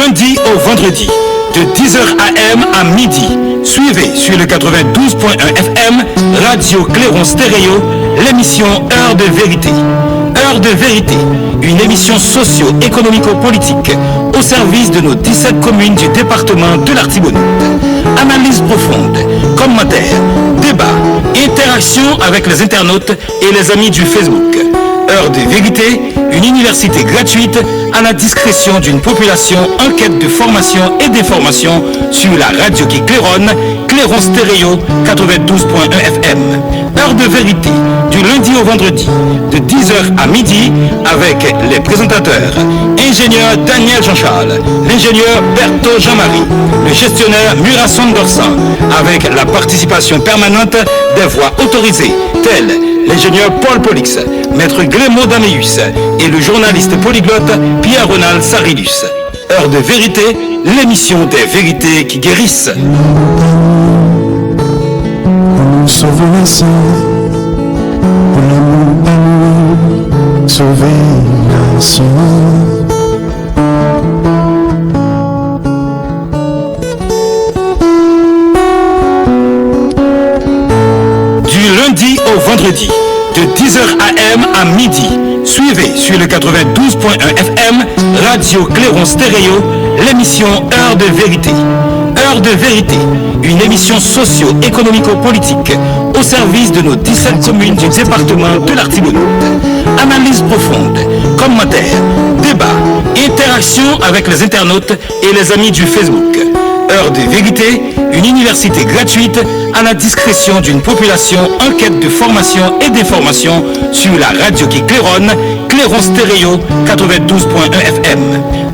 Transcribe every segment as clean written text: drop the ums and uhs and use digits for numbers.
lundi au vendredi, de 10h AM à midi. Suivez sur le 92.1 FM, Radio Clairon Stéréo, l'émission Heure de Vérité. Heure de Vérité, une émission socio-économico-politique au service de nos 17 communes du département de l'Artibonite. Analyse profonde, commentaires, débats, interaction avec les internautes et les amis du Facebook. Heure de Vérité, une université gratuite à la discrétion d'une population en quête de formation et d'information sur la radio qui claironne, Clairon Stéréo 92.1 FM. Heure de Vérité, du lundi au vendredi, de 10h à midi, avec les présentateurs, ingénieur Daniel Jean-Charles, l'ingénieur Berthaud Jean-Marie, le gestionnaire Murat Sanderson, avec la participation permanente des voix autorisées, telles l'ingénieur Paul Polix, maître Grémo Daméus et le journaliste polyglotte Pierre-Ronald Sarilus. Heure de Vérité, l'émission des vérités qui guérissent. Sauver les saints, pour l'amour d'amour, sauver la nation. Du lundi au vendredi, de 10h AM à midi, suivez sur le 92.1 FM, Radio Clairon Stéréo, l'émission Heure de Vérité. Heure de Vérité, une émission socio-économico-politique au service de nos 17 communes du département de l'Artibonite. Analyse profonde, commentaires, débats, interaction avec les internautes et les amis du Facebook. Heure de Vérité, une université gratuite à la discrétion d'une population en quête de formation et d'information sur la radio qui claironne, Clairon Stéréo 92.1 FM.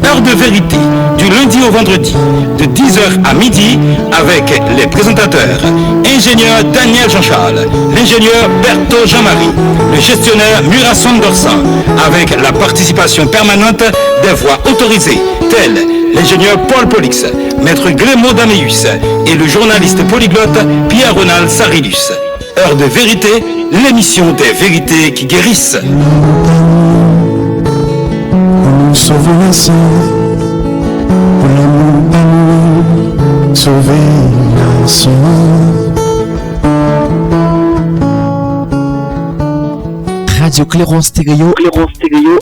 Heure de Vérité, du lundi au vendredi, de 10h à midi, avec les présentateurs, ingénieur Daniel Jean-Charles, l'ingénieur Berthaud Jean-Marie, le gestionnaire Murat Sanderson, avec la participation permanente des voix autorisées, telles l'ingénieur Paul Polix, maître Grémo Daméus et le journaliste polyglotte Pierre-Ronald Sarilus. Heure de Vérité, l'émission des vérités qui guérissent. Sauver les saints, pour l'amour d'amour, sauver la nation. Radio Clairon Stéréo, Clairon Stéréo.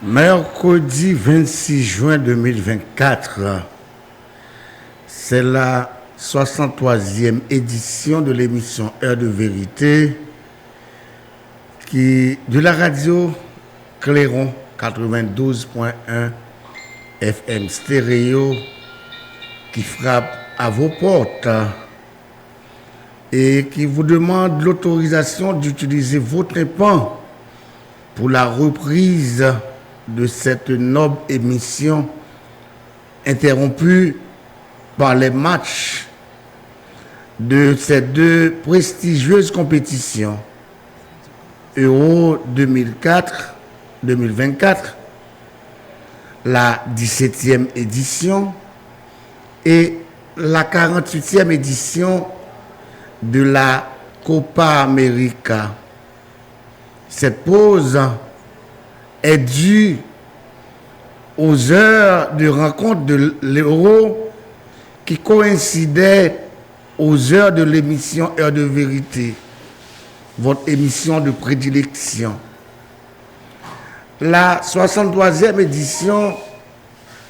Mercredi 26 juin 2024, c'est la 63e édition de l'émission Heure de Vérité de la radio Clairon 92.1 FM stéréo qui frappe à vos portes et qui vous demande l'autorisation d'utiliser votre épan pour la reprise de cette noble émission interrompue par les matchs de ces deux prestigieuses compétitions, Euro 2024, la 17e édition et la 48e édition de la Copa América. Cette pause est due aux heures de rencontre de l'Euro qui coïncidaient aux heures de l'émission Heure de Vérité, votre émission de prédilection. La 63e édition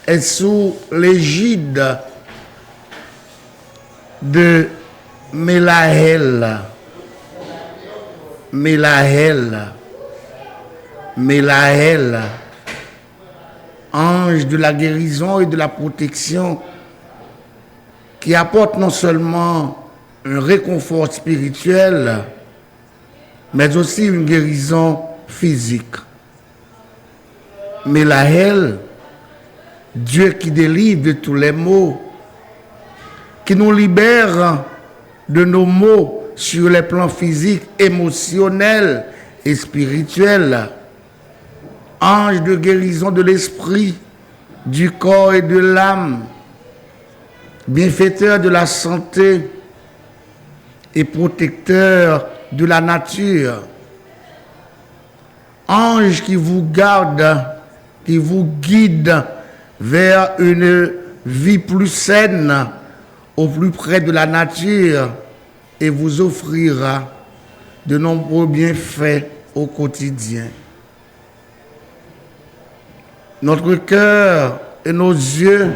est sous l'égide de Melaël, ange de la guérison et de la protection, qui apporte non seulement un réconfort spirituel, mais aussi une guérison physique. Melaël, Dieu qui délivre de tous les maux, qui nous libère de nos maux sur les plans physiques, émotionnels et spirituels. Ange de guérison de l'esprit, du corps et de l'âme, bienfaiteur de la santé et protecteur de la nature. Ange qui vous garde, qui vous guide vers une vie plus saine, au plus près de la nature, et vous offrira de nombreux bienfaits au quotidien. Notre cœur et nos yeux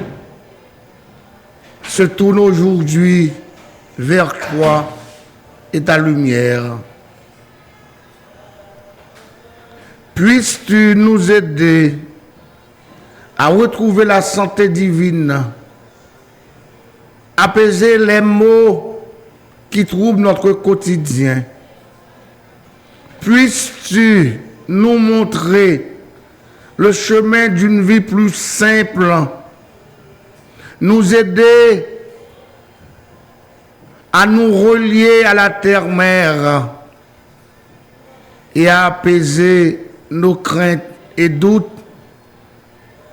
se tournent aujourd'hui vers toi et ta lumière. Puisses-tu nous aider à retrouver la santé divine, apaiser les maux qui troublent notre quotidien. Puisses-tu nous montrer le chemin d'une vie plus simple, nous aider à nous relier à la terre-mère et à apaiser nos craintes et doutes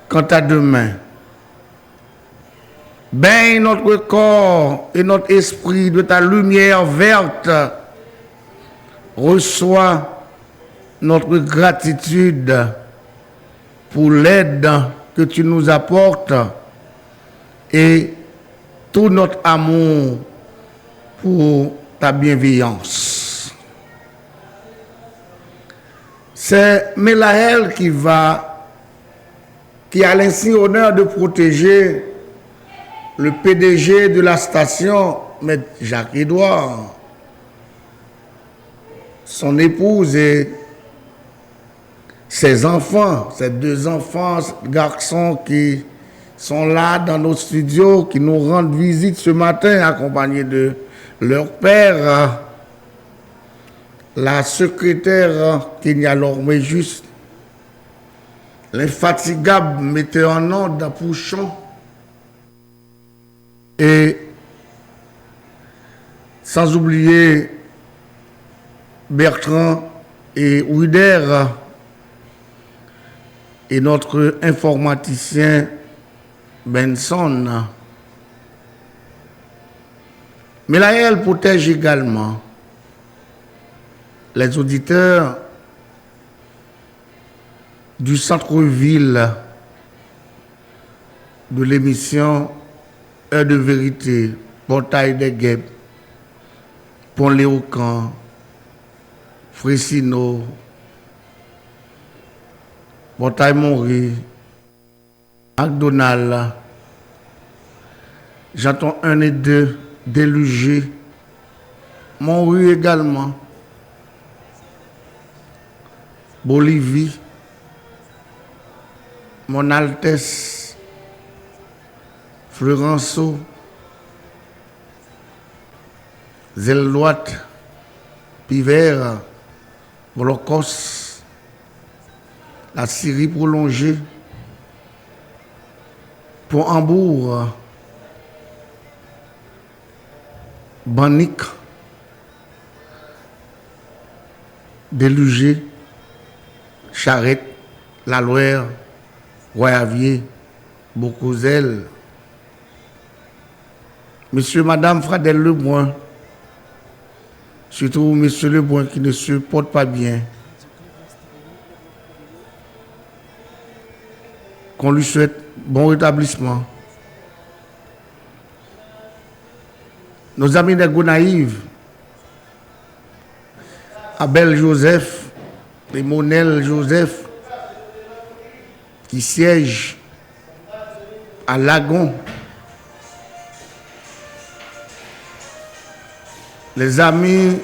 quant à demain. Baigne notre corps et notre esprit de ta lumière verte. Reçois notre gratitude pour l'aide que tu nous apportes et tout notre amour pour ta bienveillance. C'est Melaël qui a l'insigne honneur de protéger le PDG de la station, M. Jacques-Édouard, son épouse et ses enfants, ses deux enfants, garçons qui sont là dans nos studios, qui nous rendent visite ce matin accompagnés de leur père, la secrétaire Kenya Lormé Juste, l'infatigable metteur en ordre d'Apouchon, et sans oublier Bertrand et Ouider et notre informaticien Benson. Melaël protège également les auditeurs du centre-ville de l'émission Heure de vérité, Portail des Guêpes, Pont-Léocan, Fressino, Portail Montré, McDonald, j'entends 1 et 2, Délugé, Montré également, Bolivie, Mon Altesse, Florenceau, Zelloite, Pivert, Blocos, la Syrie prolongée, Pont-Hambourg, Banic, Délugé, Charette, La Loire, Royavier, Beaucouzel, Monsieur, Madame Fradel Lebrun, surtout Monsieur Lebrun qui ne se porte pas bien, qu'on lui souhaite bon rétablissement. Nos amis des Gonaïves, Abel Joseph, et Monel Joseph, qui siège à Lagon, les amis,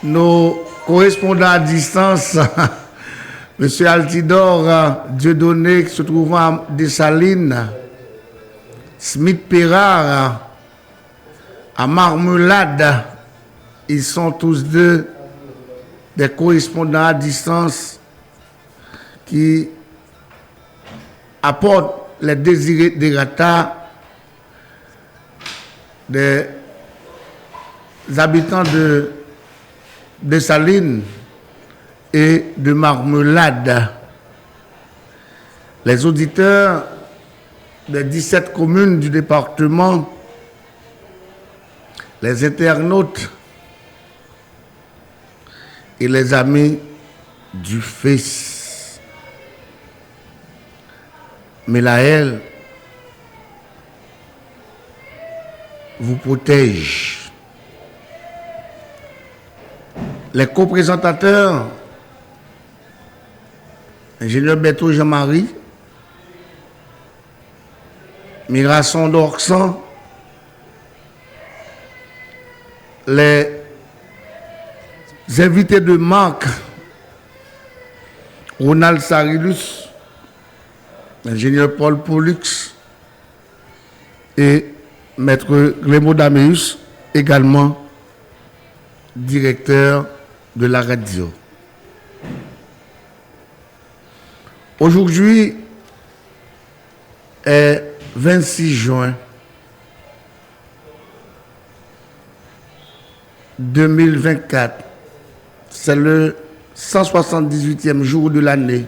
nos correspondants à distance, M. Altidore Dieudonné qui se trouve à Dessalines, Smith Pérard à Marmelade, ils sont tous deux des correspondants à distance qui apportent les desiderata des habitants de Dessalines et de Marmelade. Les auditeurs des 17 communes du département, les internautes et les amis du Fils. Mélaël vous protège. Les coprésentateurs, ingénieur Beto Jean-Marie, Migration d'Orsan, les invités de marque, Ronald Sarilus, ingénieur Paul Pollux et maître Glémo Daméus, également directeur de la radio. Aujourd'hui est 26 juin 2024. C'est le 178e jour de l'année.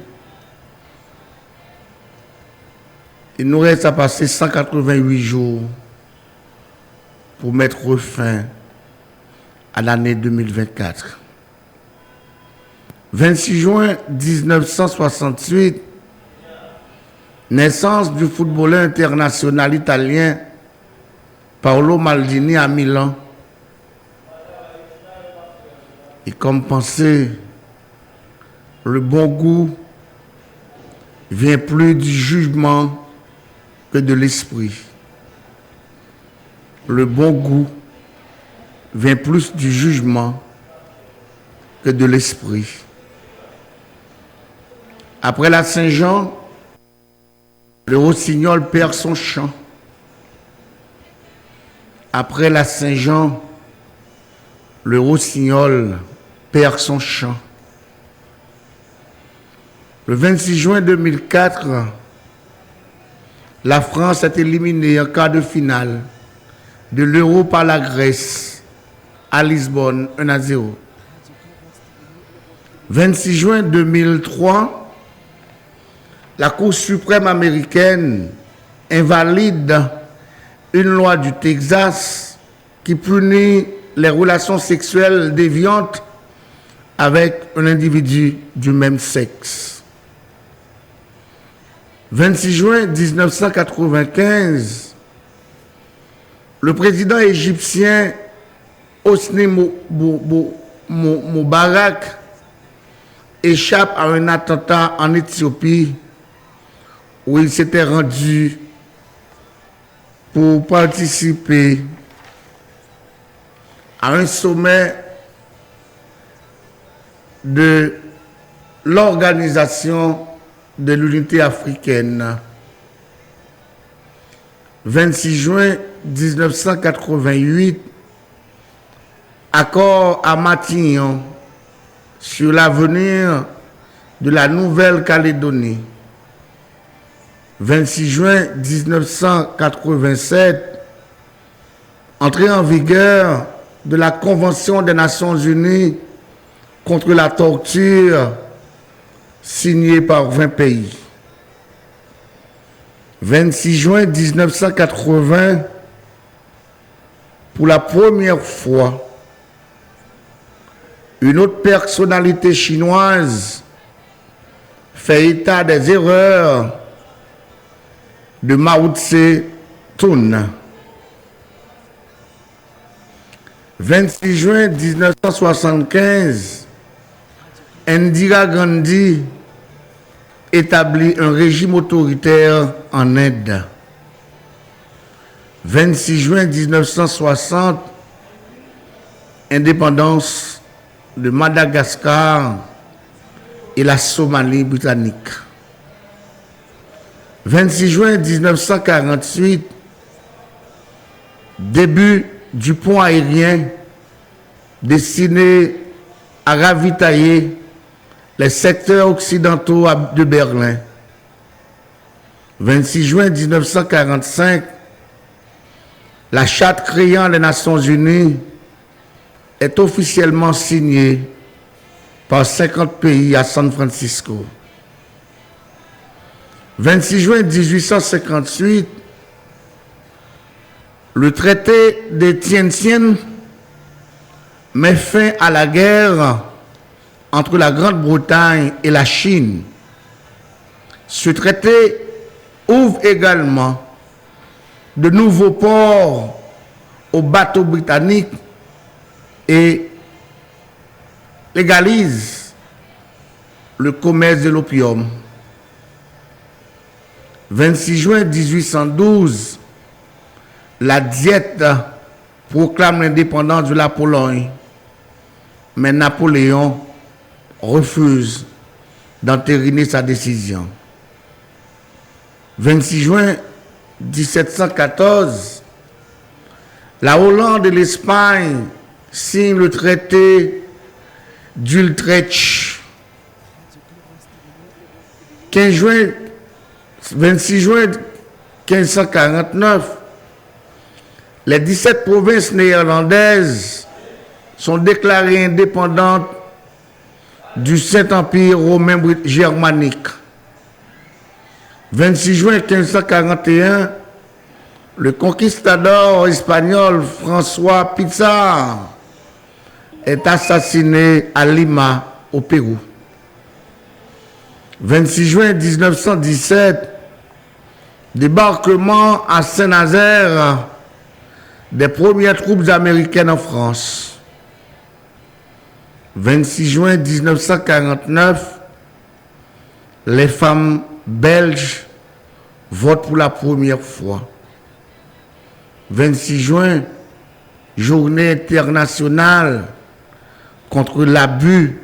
Il nous reste à passer 188 jours pour mettre fin à l'année 2024. 26 juin 1968, naissance du footballeur international italien Paolo Maldini à Milan. Et comme pensé, le bon goût vient plus du jugement que de l'esprit. Le bon goût vient plus du jugement que de l'esprit. Après la Saint-Jean, le rossignol perd son chant. Après la Saint-Jean, le rossignol perd son chant. Le 26 juin 2004, la France est éliminée en quart de finale de l'Euro par la Grèce à Lisbonne, 1-0. 26 juin 2003, la Cour suprême américaine invalide une loi du Texas qui punit les relations sexuelles déviantes avec un individu du même sexe. 26 juin 1995, le président égyptien Hosni Moubarak échappe à un attentat en Éthiopie où il s'était rendu pour participer à un sommet de l'Organisation de l'Unité africaine. 26 juin 1988, accord à Matignon sur l'avenir de la Nouvelle-Calédonie. 26 juin 1987, entrée en vigueur de la Convention des Nations Unies contre la torture, signée par 20 pays. 26 juin 1980, pour la première fois, une autre personnalité chinoise fait état des erreurs de Mao Tse-tung. 26 juin 1975, Indira Gandhi établit un régime autoritaire en Inde. 26 juin 1960, indépendance de Madagascar et la Somalie britannique. 26 juin 1948, début du pont aérien destiné à ravitailler les secteurs occidentaux de Berlin. 26 juin 1945, la charte créant les Nations Unies est officiellement signée par 50 pays à San Francisco. 26 juin 1858, le traité de Tien-Tien met fin à la guerre entre la Grande-Bretagne et la Chine. Ce traité ouvre également de nouveaux ports aux bateaux britanniques et légalise le commerce de l'opium. 26 juin 1812, la Diète proclame l'indépendance de la Pologne, mais Napoléon refuse d'entériner sa décision. 26 juin 1714, la Hollande et l'Espagne signent le traité d'Utrecht. 26 juin 1549, les 17 provinces néerlandaises sont déclarées indépendantes du Saint-Empire romain germanique. 26 juin 1541, le conquistador espagnol François Pizarro est assassiné à Lima, au Pérou. 26 juin 1917, débarquement à Saint-Nazaire des premières troupes américaines en France. 26 juin 1949, les femmes belges votent pour la première fois. 26 juin, journée internationale contre l'abus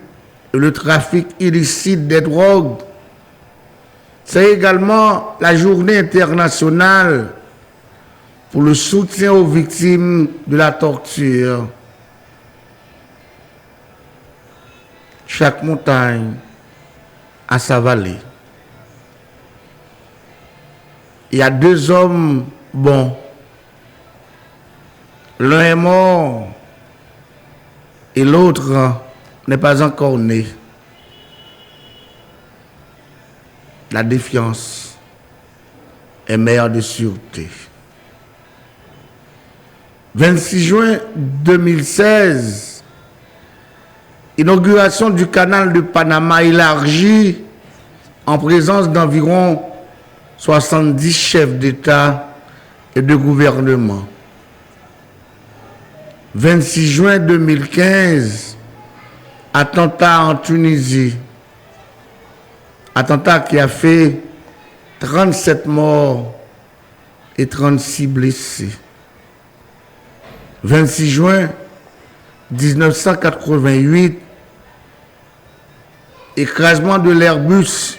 et le trafic illicite des drogues. C'est également la journée internationale pour le soutien aux victimes de la torture. Chaque montagne a sa vallée. Il y a deux hommes bons. L'un est mort et l'autre n'est pas encore né. La défiance est mère de sûreté. 26 juin 2016, inauguration du canal de Panama élargi en présence d'environ 70 chefs d'État et de gouvernement. 26 juin 2015, attentat en Tunisie. Attentat qui a fait 37 morts et 36 blessés. 26 juin 1988, écrasement de l'Airbus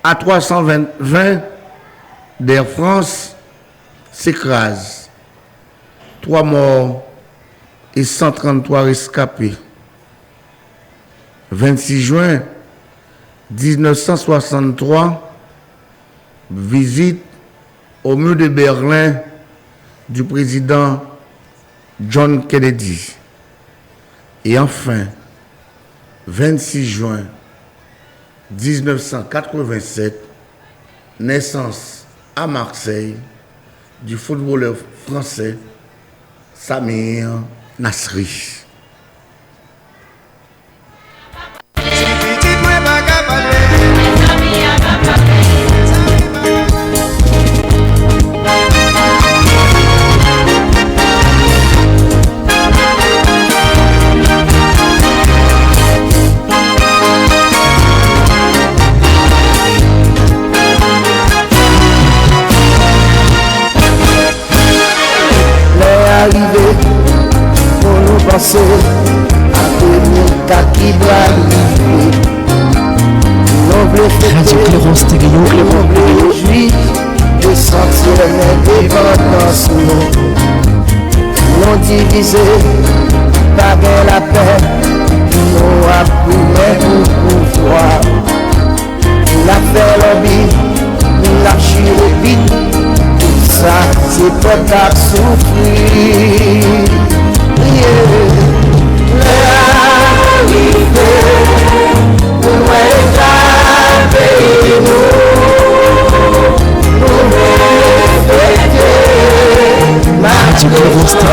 A320 d'Air France s'écrase. 3 morts et 133 rescapés. 26 juin 1963, visite au mur de Berlin du président John Kennedy. Et enfin, 26 juin 1987, naissance à Marseille du footballeur français Samir Nasri. Radio Clairon Stéréo. Aujourd'hui, je sentis l'indépendance. Non divisé, pas bien la paix. Nous apprenons pour pouvoir. La fait lobby, la chirurgie. Tout ça, c'est pas qu'à souffrir. Radio Clairon Stéréo.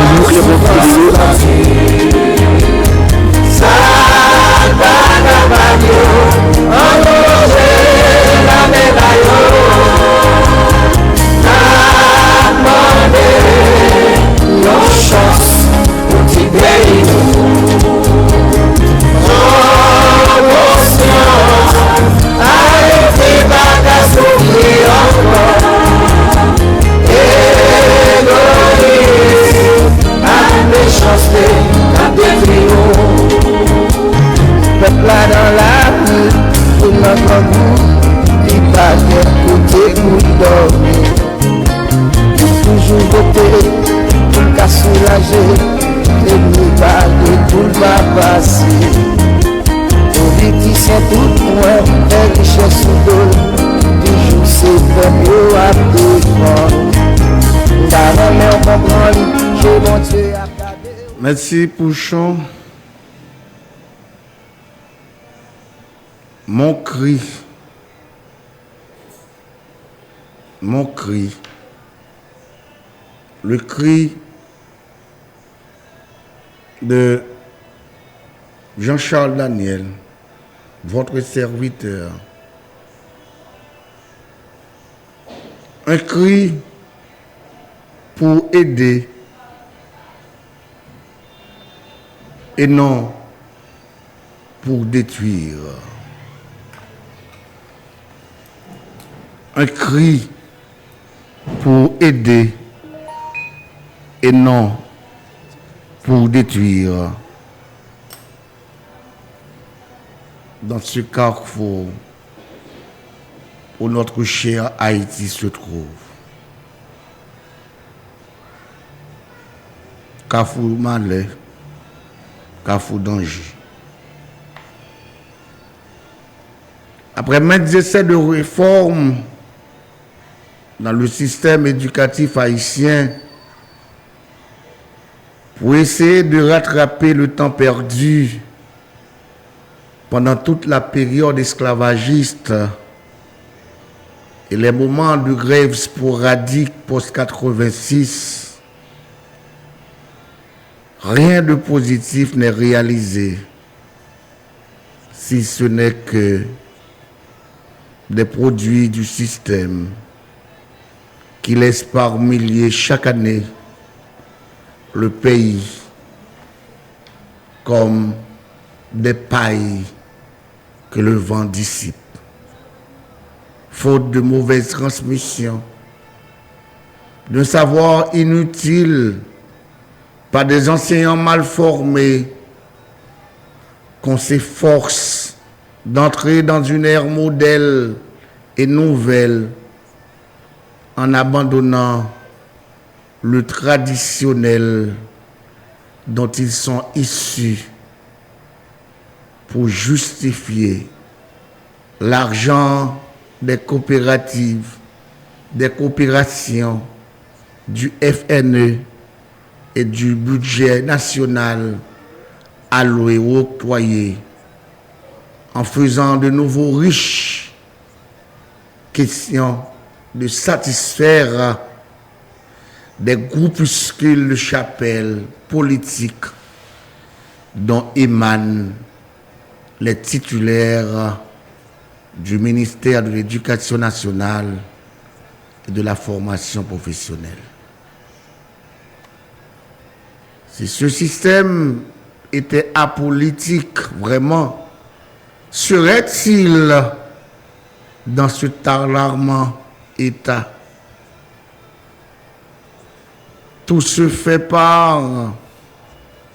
Peuple là dans la rue, pour notre goût, il pas d'écouter pour dormir. Toujours voter, pour le cas soulager, les pas de tout va passer. Politiciens tout point, les richesses sous dos, toujours c'est fait mieux à défendre. D'avant on comprend, je mon Dieu à garder. Merci Pouchon. Mon cri, le cri de Jean-Charles Daniel, votre serviteur. Un cri pour aider et non pour détruire. Un cri pour aider et non pour détruire. Dans ce carrefour où notre cher Haïti se trouve. Carrefour Malais, carrefour danger. Après maintes essais de réforme dans le système éducatif haïtien, pour essayer de rattraper le temps perdu pendant toute la période esclavagiste et les moments de grève sporadique post-86, rien de positif n'est réalisé, si ce n'est que des produits du système qui laissent par milliers chaque année le pays comme des pailles que le vent dissipe. Faute de mauvaise transmission, d'un savoir inutile par des enseignants mal formés, qu'on s'efforce d'entrer dans une ère modèle et nouvelle en abandonnant le traditionnel dont ils sont issus pour justifier l'argent des coopératives, des coopérations, du FNE et du budget national alloué ou octroyé, en faisant de nouveaux riches question de satisfaire des groupuscules de chapelles politiques dont émanent les titulaires du ministère de l'Éducation nationale et de la formation professionnelle. Si ce système était apolitique, vraiment, serait-il dans cet alarmant état? Tout se fait par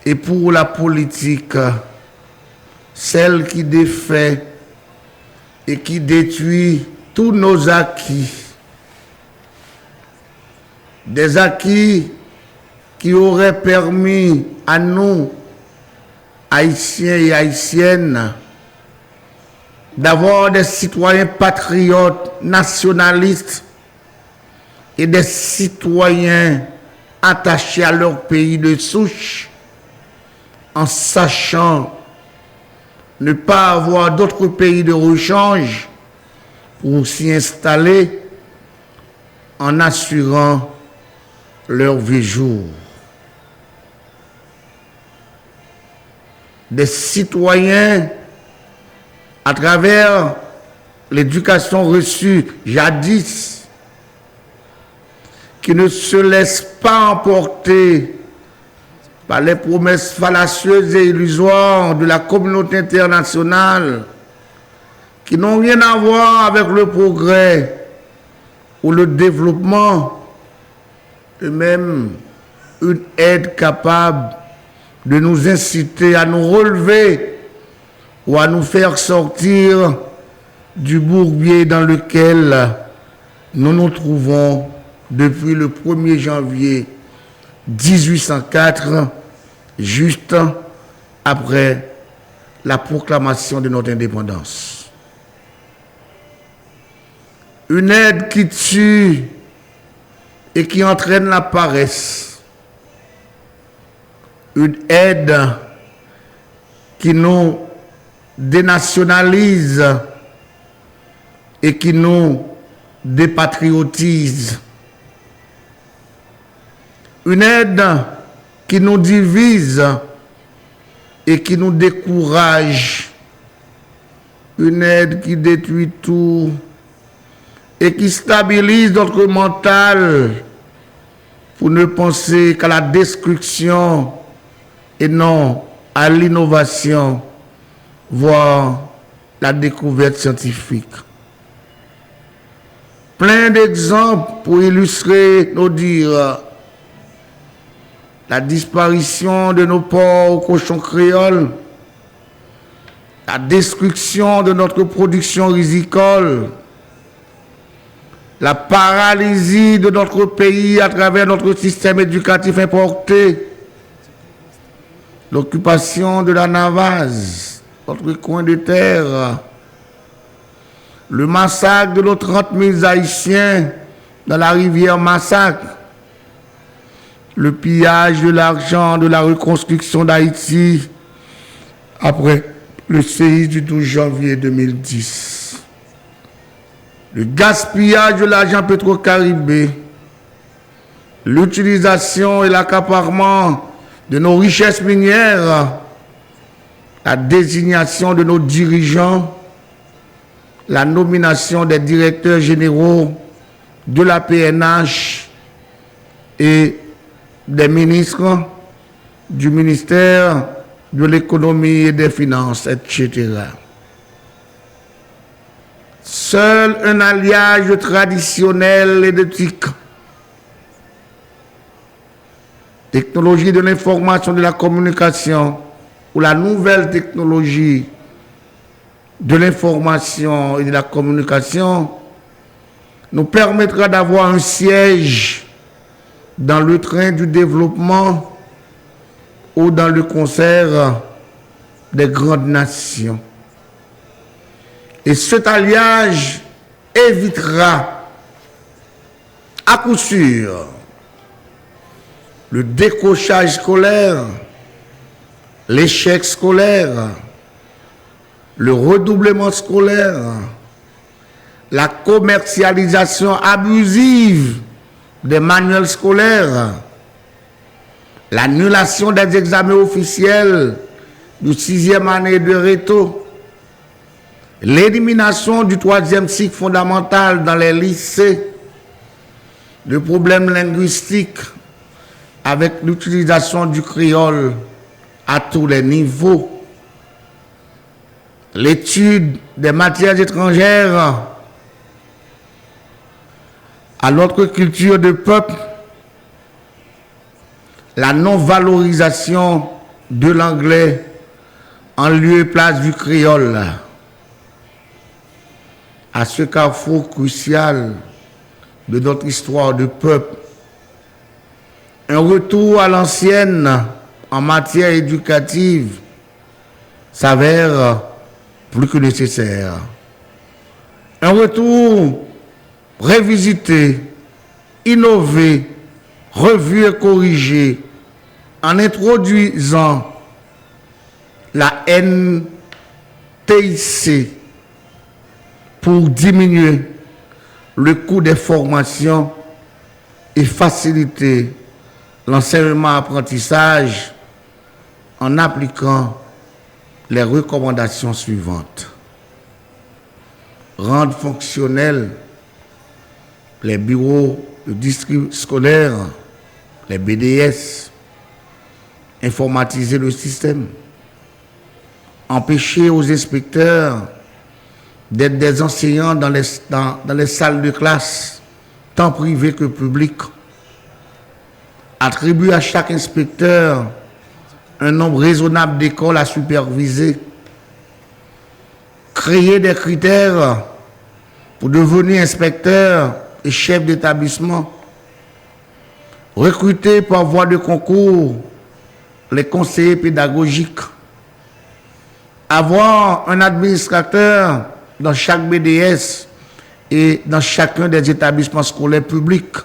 et pour la politique, celle qui défait et qui détruit tous nos acquis. Des acquis qui auraient permis à nous, Haïtiens et Haïtiennes, d'avoir des citoyens patriotes, nationalistes et des citoyens attachés à leur pays de souche, en sachant ne pas avoir d'autres pays de rechange pour s'y installer, en assurant leur vie jour. Des citoyens, à travers l'éducation reçue jadis, qui ne se laissent pas emporter par les promesses fallacieuses et illusoires de la communauté internationale, qui n'ont rien à voir avec le progrès ou le développement, et même une aide capable de nous inciter à nous relever ou à nous faire sortir du bourbier dans lequel nous nous trouvons depuis le 1er janvier 1804, juste après la proclamation de notre indépendance. Une aide qui tue et qui entraîne la paresse. Une aide qui nous dénationalise et qui nous dépatriotise. Une aide qui nous divise et qui nous décourage. Une aide qui détruit tout et qui stabilise notre mental pour ne penser qu'à la destruction et non à l'innovation, voire la découverte scientifique. Plein d'exemples pour illustrer nos dires. La disparition de nos porcs cochons créoles, la destruction de notre production rizicole, la paralysie de notre pays à travers notre système éducatif importé, l'occupation de la Navaz, notre coin de terre, le massacre de nos 30 000 Haïtiens dans la rivière Massacre, le pillage de l'argent de la reconstruction d'Haïti après le séisme du 12 janvier 2010, le gaspillage de l'argent pétro-caribé, l'utilisation et l'accaparement de nos richesses minières, la désignation de nos dirigeants, la nomination des directeurs généraux de la PNH et des ministres du ministère de l'économie et des finances, etc. Seul un alliage traditionnel et d'éthique, technologie de l'information et de la communication, ou la nouvelle technologie de l'information et de la communication, nous permettra d'avoir un siège dans le train du développement ou dans le concert des grandes nations. Et cet alliage évitera à coup sûr le décrochage scolaire, l'échec scolaire, le redoublement scolaire, la commercialisation abusive des manuels scolaires, l'annulation des examens officiels du 6e année de réto, l'élimination du 3e cycle fondamental dans les lycées, le problème linguistique avec l'utilisation du créole à tous les niveaux, l'étude des matières étrangères à notre culture de peuple, la non-valorisation de l'anglais en lieu et place du créole, à ce carrefour crucial de notre histoire de peuple. Un retour à l'ancienne en matière éducative s'avère plus que nécessaire. Un retour révisité, innové, revu et corrigé en introduisant la NTIC pour diminuer le coût des formations et faciliter l'enseignement-apprentissage en appliquant les recommandations suivantes. Rendre fonctionnels les bureaux de district scolaire, les BDS, informatiser le système, empêcher aux inspecteurs d'être des enseignants dans les salles de classe, tant privées que publiques, attribuer à chaque inspecteur un nombre raisonnable d'écoles à superviser, créer des critères pour devenir inspecteur et chef d'établissement, recruter par voie de concours les conseillers pédagogiques, avoir un administrateur dans chaque BDS et dans chacun des établissements scolaires publics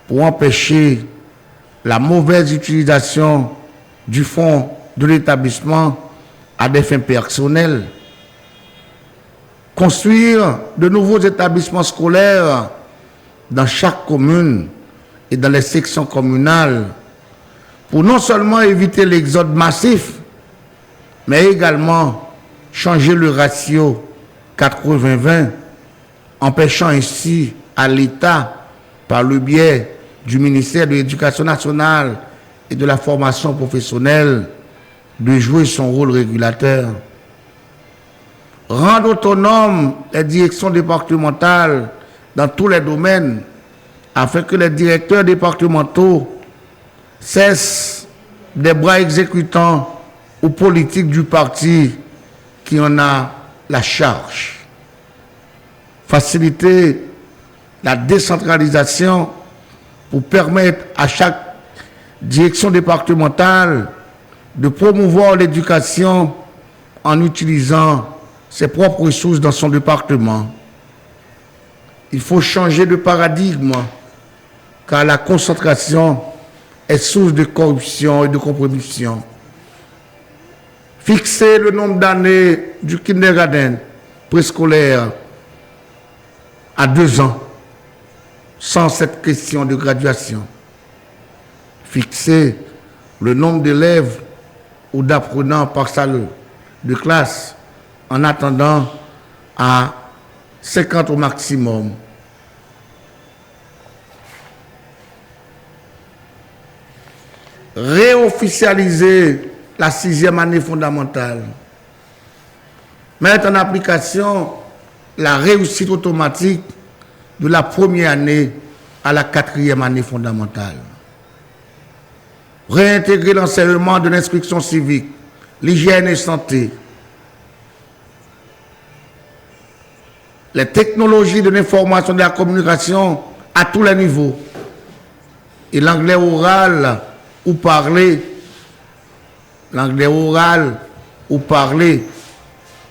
pour empêcher la mauvaise utilisation du fonds de l'établissement à des fins personnelles, construire de nouveaux établissements scolaires dans chaque commune et dans les sections communales pour non seulement éviter l'exode massif, mais également changer le ratio 80-20, empêchant ainsi à l'État, par le biais du ministère de l'Éducation nationale et de la formation professionnelle, de jouer son rôle régulateur. Rendre autonomes les directions départementales dans tous les domaines, afin que les directeurs départementaux cessent des bras exécutants ou politiques du parti qui en a la charge. Faciliter la décentralisation pour permettre à chaque direction départementale de promouvoir l'éducation en utilisant ses propres ressources dans son département. Il faut changer de paradigme car la concentration est source de corruption et de compromission. Fixer le nombre d'années du kindergarten préscolaire à 2 ans, sans cette question de graduation. Fixer le nombre d'élèves ou d'apprenants par salle de classe en attendant à 50 au maximum. Réofficialiser la 6e année fondamentale. Mettre en application la réussite automatique de la première année à la 4e année fondamentale. Réintégrer l'enseignement de l'instruction civique, l'hygiène et santé, les technologies de l'information et de la communication à tous les niveaux, et l'anglais oral ou parlé,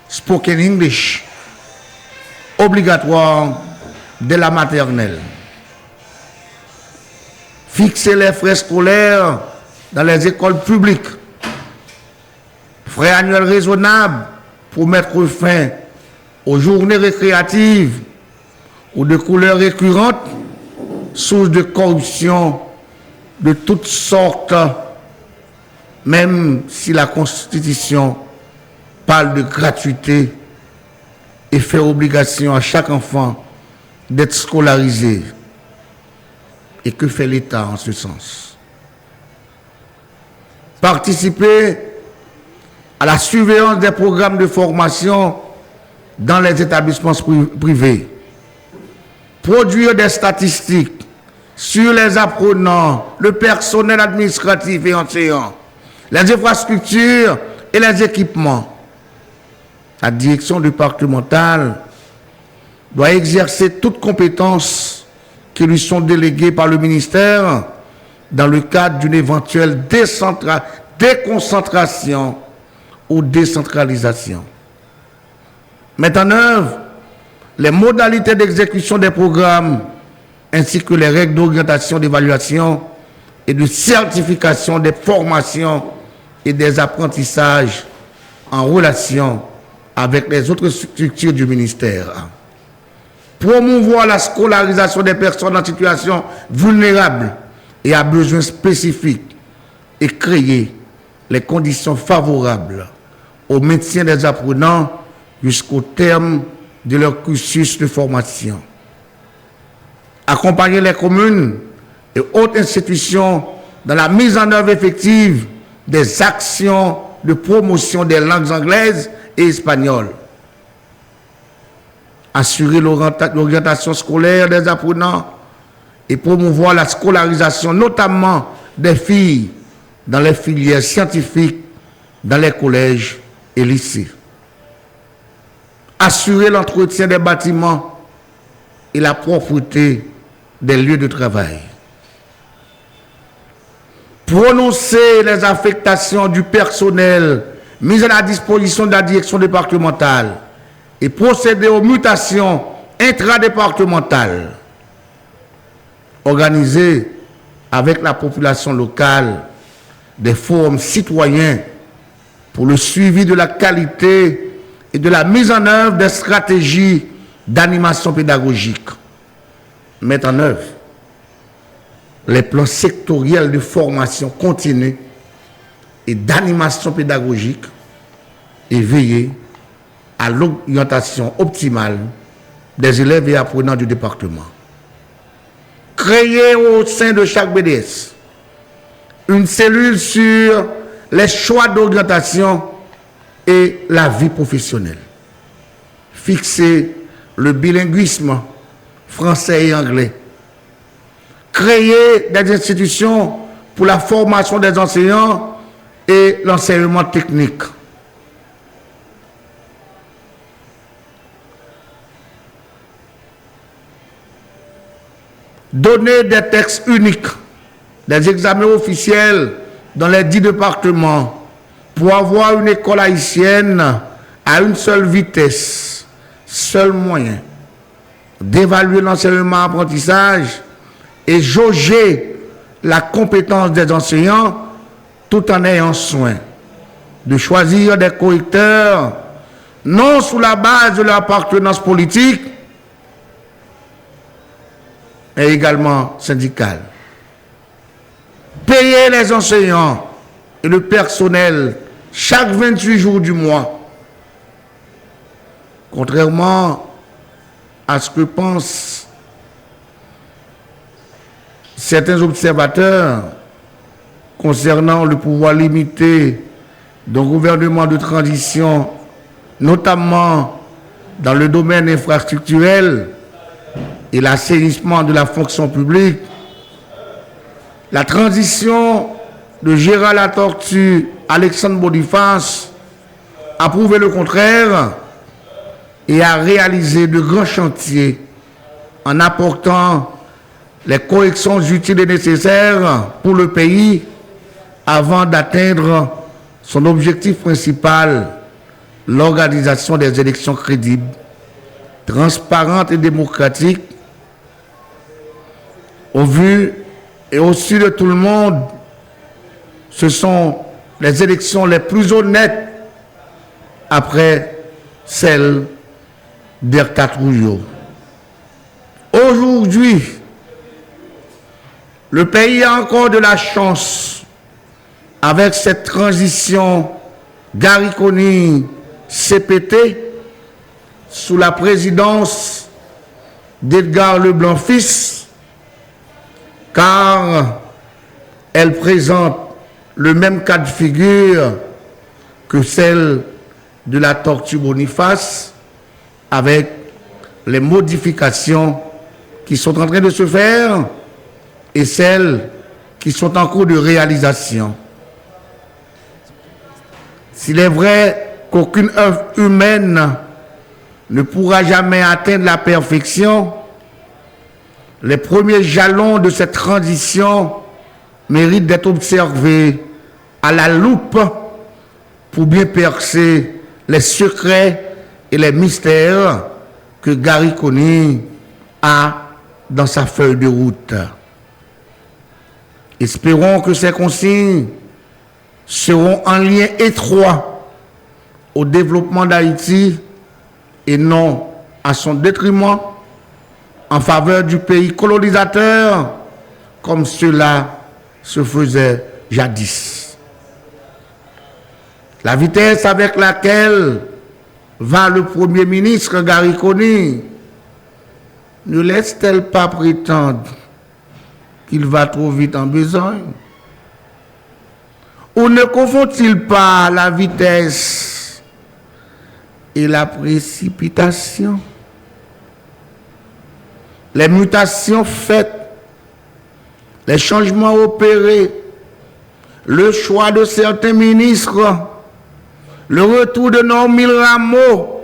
spoken English, obligatoire dès la maternelle. Fixer les frais scolaires dans les écoles publiques. Frais annuels raisonnables pour mettre fin aux journées récréatives ou de couleurs récurrentes, source de corruption de toutes sortes, même si la Constitution parle de gratuité et fait obligation à chaque enfant d'être scolarisé. Et que fait l'État en ce sens? Participer à la surveillance des programmes de formation dans les établissements privés. Produire des statistiques sur les apprenants, le personnel administratif et enseignant, les infrastructures et les équipements. La direction départementale doit exercer toutes compétences qui lui sont déléguées par le ministère dans le cadre d'une éventuelle déconcentration ou décentralisation. Mettre en œuvre les modalités d'exécution des programmes ainsi que les règles d'orientation, d'évaluation et de certification des formations et des apprentissages en relation avec les autres structures du ministère. Promouvoir la scolarisation des personnes en situation vulnérable et à besoins spécifiques et créer les conditions favorables au maintien des apprenants jusqu'au terme de leur cursus de formation. Accompagner les communes et autres institutions dans la mise en œuvre effective des actions de promotion des langues anglaises et espagnoles. Assurer l'orientation scolaire des apprenants et promouvoir la scolarisation, notamment des filles, dans les filières scientifiques, dans les collèges et lycées. Assurer l'entretien des bâtiments et la propreté des lieux de travail. Prononcer les affectations du personnel mises à la disposition de la direction départementale et procéder aux mutations intradépartementales. Organiser avec la population locale des forums citoyens pour le suivi de la qualité et de la mise en œuvre des stratégies d'animation pédagogique. Mettre en œuvre les plans sectoriels de formation continue et d'animation pédagogique et veiller à l'orientation optimale des élèves et apprenants du département. Créer au sein de chaque BDS une cellule sur les choix d'orientation et la vie professionnelle. Fixer le bilinguisme français et anglais. Créer des institutions pour la formation des enseignants et l'enseignement technique. Donner des textes uniques, des examens officiels dans les 10 départements pour avoir une école haïtienne à une seule vitesse, seul moyen d'évaluer l'enseignement-apprentissage et jauger la compétence des enseignants tout en ayant soin de choisir des correcteurs non sous la base de leur appartenance politique, mais également syndicale. Payer les enseignants et le personnel chaque 28 jours du mois, contrairement à ce que pensent certains observateurs concernant le pouvoir limité d'un gouvernement de transition, notamment dans le domaine infrastructurel et l'assainissement de la fonction publique. La transition de Gérald Latortue, Alexandre Boniface a prouvé le contraire et a réalisé de grands chantiers en apportant les corrections utiles et nécessaires pour le pays avant d'atteindre son objectif principal, l'organisation des élections crédibles, transparentes et démocratiques, au vu et au su de tout le monde. Ce sont les élections les plus honnêtes après celles d'Erta Trouillot. Aujourd'hui, le pays a encore de la chance avec cette transition Gariconi-CPT sous la présidence d'Edgar Leblanc fils, car elle présente le même cas de figure que celle de la Tortue Boniface, avec les modifications qui sont en train de se faire et celles qui sont en cours de réalisation. S'il est vrai qu'aucune œuvre humaine ne pourra jamais atteindre la perfection, les premiers jalons de cette transition méritent d'être observés à la loupe pour bien percer les secrets et les mystères que Gary Coney a dans sa feuille de route. Espérons que ces consignes seront en lien étroit au développement d'Haïti et non à son détriment en faveur du pays colonisateur comme cela se faisait jadis. La vitesse avec laquelle va le Premier ministre Gary Coney ne laisse-t-elle pas prétendre qu'il va trop vite en besogne? Ou ne confond-il pas la vitesse et la précipitation? Les mutations faites, les changements opérés, le choix de certains ministres, le retour de Normil Rameau,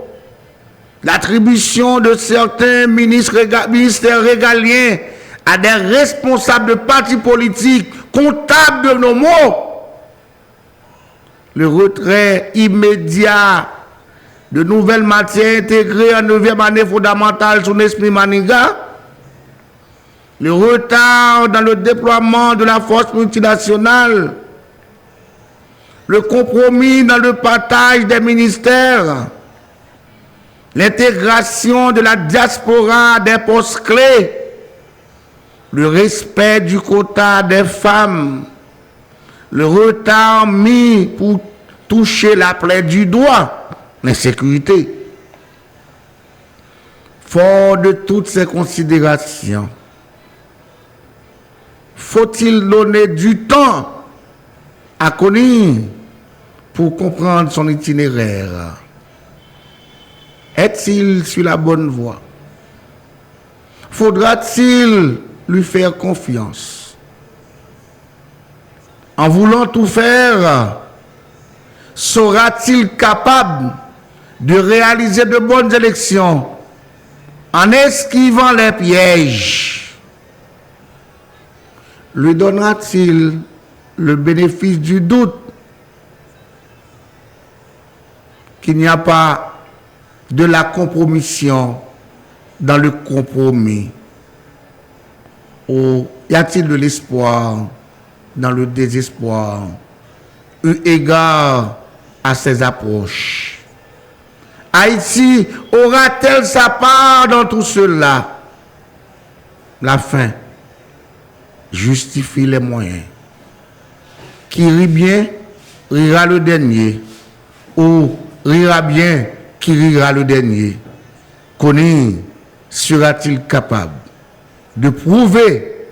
l'attribution de certains ministères régaliens à des responsables de partis politiques, comptables de nos mots, le retrait immédiat de nouvelles matières intégrées en 9e année fondamentale sous l'esprit Maniga, le retard dans le déploiement de la force multinationale, le compromis dans le partage des ministères, l'intégration de la diaspora des postes clés, le respect du quota des femmes, le retard mis pour toucher la plaie du doigt, l'insécurité. Fort de toutes ces considérations, faut-il donner du temps à Coney pour comprendre son itinéraire? Est-il sur la bonne voie? Faudra-t-il lui faire confiance? En voulant tout faire, sera-t-il capable de réaliser de bonnes élections en esquivant les pièges? Lui donnera-t-il le bénéfice du doute qu'il n'y a pas de la compromission dans le compromis? Ou y a-t-il de l'espoir dans le désespoir, eu égard à ces approches? Haïti aura-t-elle sa part dans tout cela? La fin justifie les moyens. Qui rit bien, rira le dernier. Ou rira bien, qui rira le dernier. Coney sera-t-il capable de prouver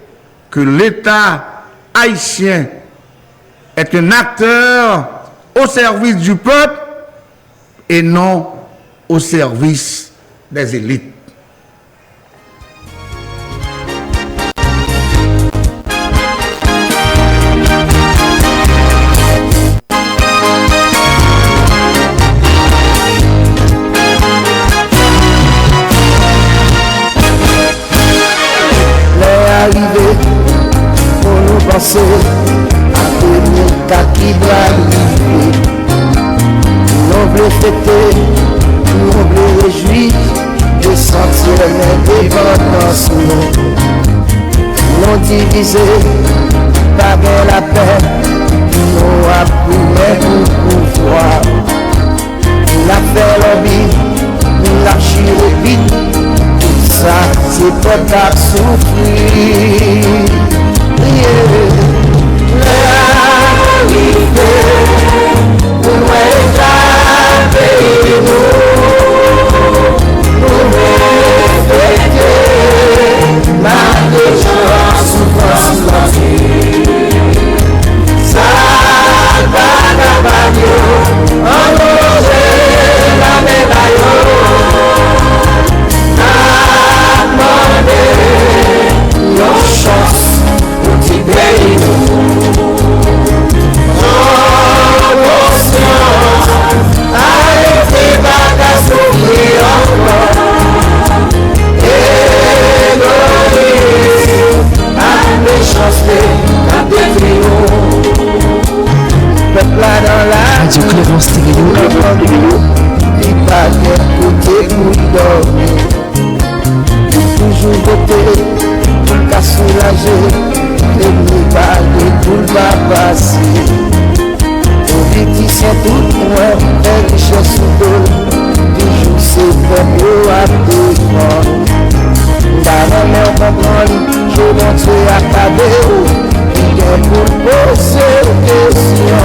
que l'État haïtien est un acteur au service du peuple et non au service des élites? À tenir qu'à qui doit arriver. Nous voulons fêter, nous voulons réjouir de sentir l'indépendance. Nous diviser, pas bien la paix, nous approuver pour pouvoir. La fait lobby, la chirurgie, tout ça c'est pas à souffrir. Chance toujours voté pour qu'à soulager les balles de tout le bas passé. Politiciens tout point, les richesses sous l'eau, toujours c'est comme eux à défendre. D'ailleurs, on comprend, je montre à cadeau, il y a pour poser question.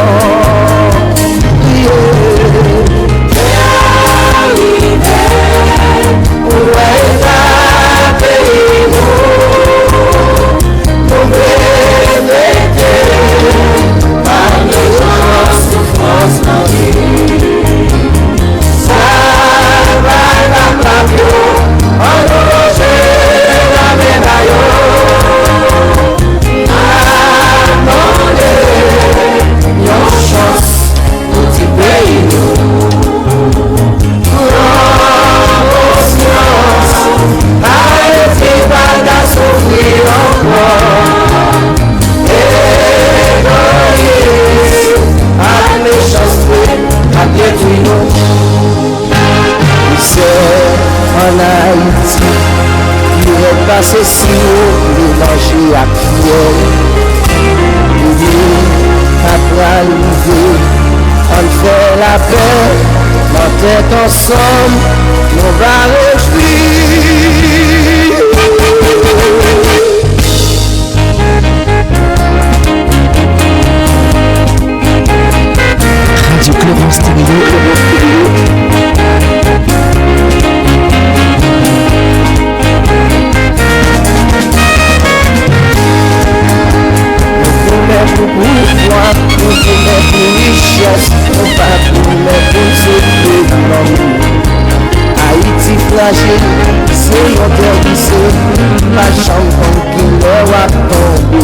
En Haïti, il est passé si haut, mélangé à pierre. Il après arriver, on fait la paix, on tête ensemble, on va réjouir. Radio Cléron Stéréo. Pour pouvoir, nous voulons pour richesse, nous pas pour sécurité. Haïti fragile, c'est notre terre, la chambre comme qui leur a tombé.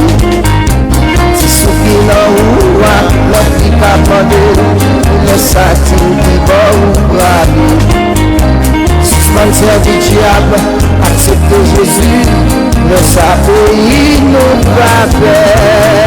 Si souffle dans l'oua, l'autre qui pas bandé, le satin qui va ou braver. Suspenseur du diable, accepter Jésus, le sapé nous va faire.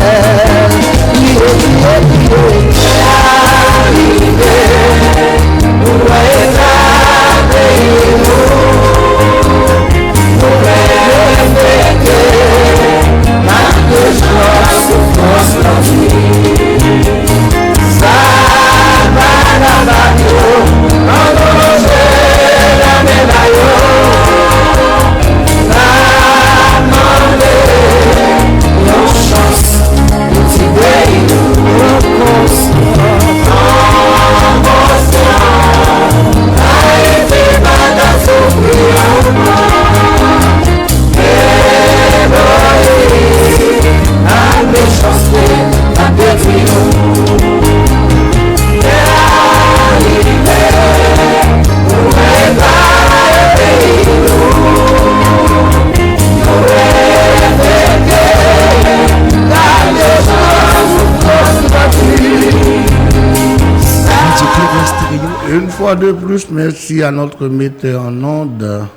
Une fois de plus, merci à notre metteur en onde,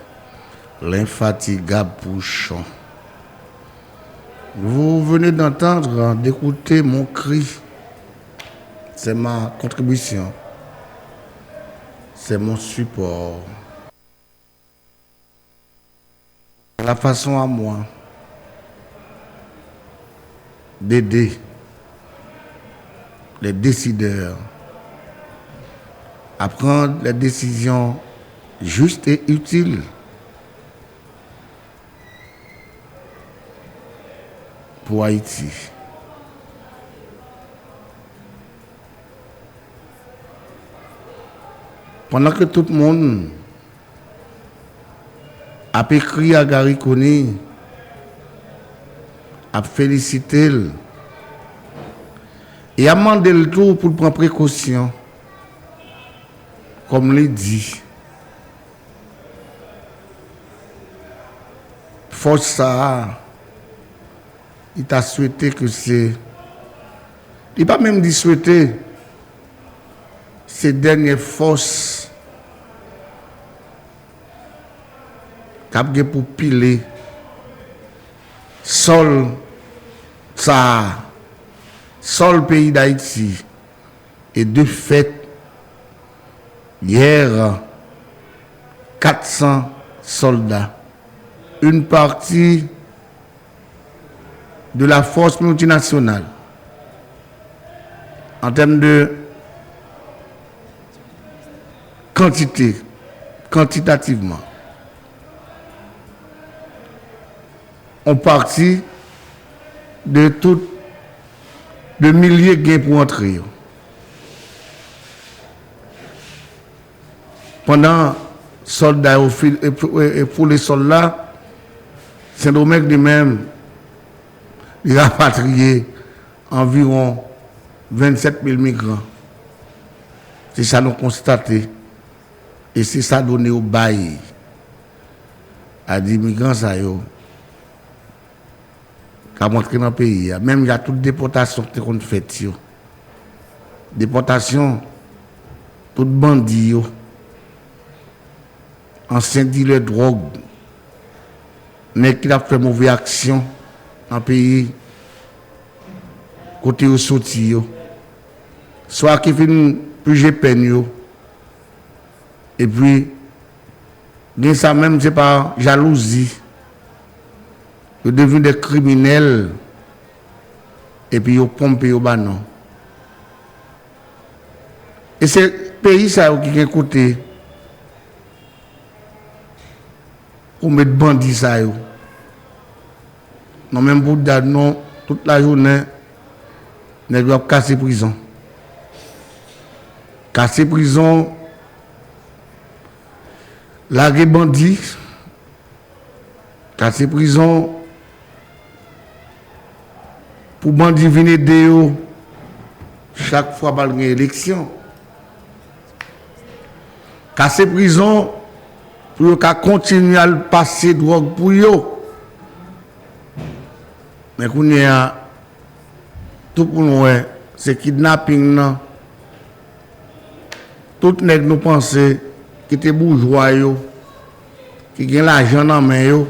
l'infatigable Pouchon. Vous venez d'entendre, d'écouter mon cri. C'est ma contribution. C'est mon support. La façon à moi d'aider les décideurs à prendre les décisions justes et utiles pour Haïti. Pendant que tout le monde a écrit à Gary Coney, a félicité et a demandé le tour pour prendre précaution, comme l'a dit. Force ça, il t'a souhaité que c'est. Il n'a pas même dit souhaiter ces dernières forces qui pour piler sol ça, sol pays d'Haïti. Et de fait, hier, 400 soldats une partie de la force multinationale en termes de quantitativement, ont parti de milliers de gains pour entrer. Pendant soldats et pour les soldats, Saint-Domingue lui-même, il a rapatrié environ 27 000 migrants. C'est ça nous constaté. Et c'est ça donné au bail à des migrants ça yo qui a montré dans le pays. Même il y a toute déportation qui est faite. Déportation, toute bandit, ancien dealer de drogue, qui a fait mauvaise action dans le pays, côté au sorti, soit qui finit plus peine, et puis, ça même, c'est par jalousie. Ils deviennent des criminels et puis ils pompent au banon. Et c'est le pays ça qui est côté pour mettre bandits ça. Non, même pour non, toute la journée, ils doivent casser prison. Casser prison, larguer bandits, casser prison. Pour bandit venir de chaque fois par une élection. Casser prison pour continuer à passer drogue pour eux. Mais qu'on y a tout pour nous, c'est kidnapping. Tout nèg nous penser qui était bourgeois qui gagne l'argent dans main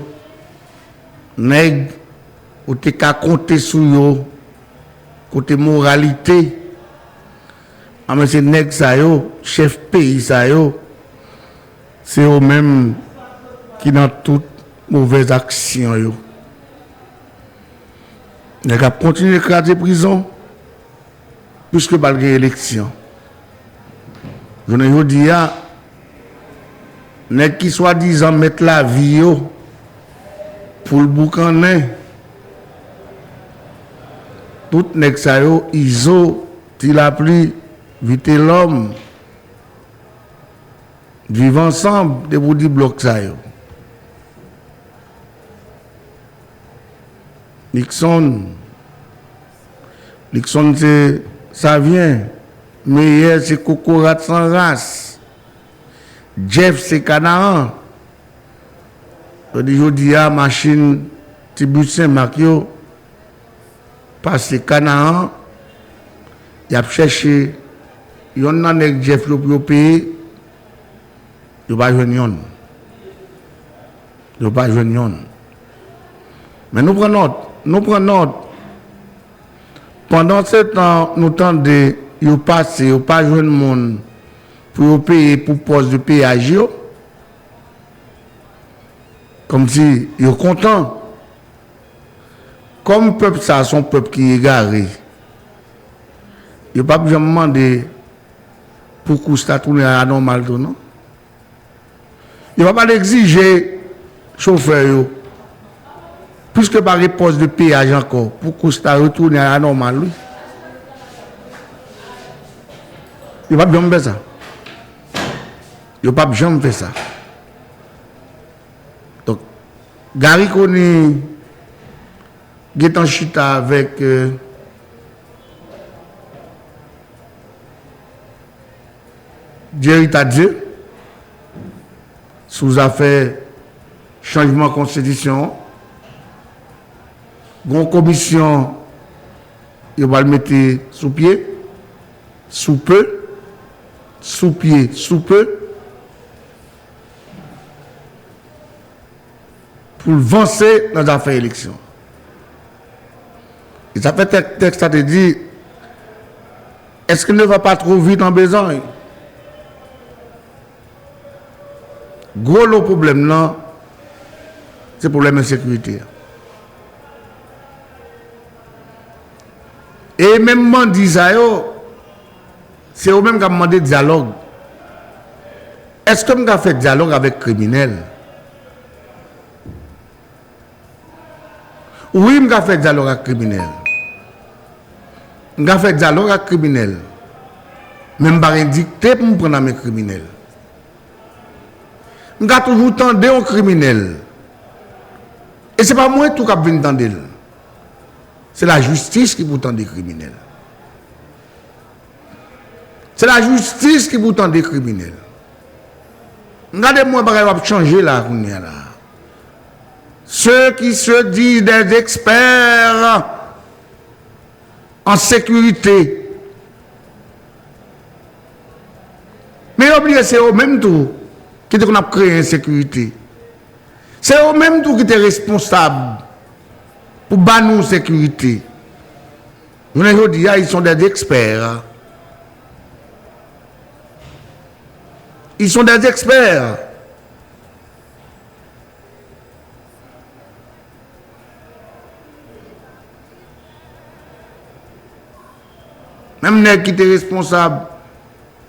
nèg ou te ka compter sur yo côté moralité mais c'est nèg ça yo chef pays ça yo c'est eux même qui dans toute mauvaise action yo nèg a continuer craser prison puisque malgré élection je ne dis pas nèg qui soi-disant mettre la vie yo pour le boucaner. Tout nèg sa yo iso il a pris vite l'homme vivre ensemble de bouti bloc sa yo. Nixon c'est ça vient mais c'est cocorat sans race. Jeff c'est Canaan. Je dis à machine Tibus Saint-Marc parce que Canaan, il a cherché, il y a un Jeff pour payer, il n'y a pas de joindre. Il n'y a pas de joindre. Mais nous prenons note. Pendant ce temps, nous tendons, il passe, il n'y a pas de monde pour payer pour poste de péage. Comme si ils sont contents. Comme le peuple, ça, son peuple qui est égaré. Il n'y a pas besoin de demander pourquoi ça tourne à la normale, non? Il ne va pas exiger chauffeur, puisque par les postes de péage encore, pourquoi ça retourne à la normale, lui? Il n'y a pas besoin de faire ça. Il n'y a pas besoin de faire ça. Donc, Gary Koni est en chita avec Jerry Tadje sous affaire changement de constitution. Une commission, il va le mettre sous pied, sous peu, sous pied, sous peu. Pour avancer dans les affaires élections. Et ça fait texte à te dire, est-ce qu'il ne va pas trop vite en besogne? Gros le problème là, C'est problème d'insécurité. Et même bandit ça c'est eux même qui ont demandé dialogue. Est-ce que nous avons fait dialogue avec criminels? Oui, nous avons fait dialogue avec criminels. Nous avons fait dialogue avec criminels. Même pas dicté pour nous prendre mes criminels. Nous avons toujours tendu aux criminels. Et ce n'est pas moi tout qui vient tendre. C'est la justice qui vous tend des criminels. C'est la justice qui vous tend des criminels. Regardez-moi, il va changer là. Ceux qui se disent des experts en sécurité. Mais oubliez, c'est eux-mêmes tout qui ont créé l'insécurité. C'est eux-mêmes tout qui étaient responsables pour bannir la sécurité. Ils sont des experts. Ils sont des experts. Même les qui étaient responsables,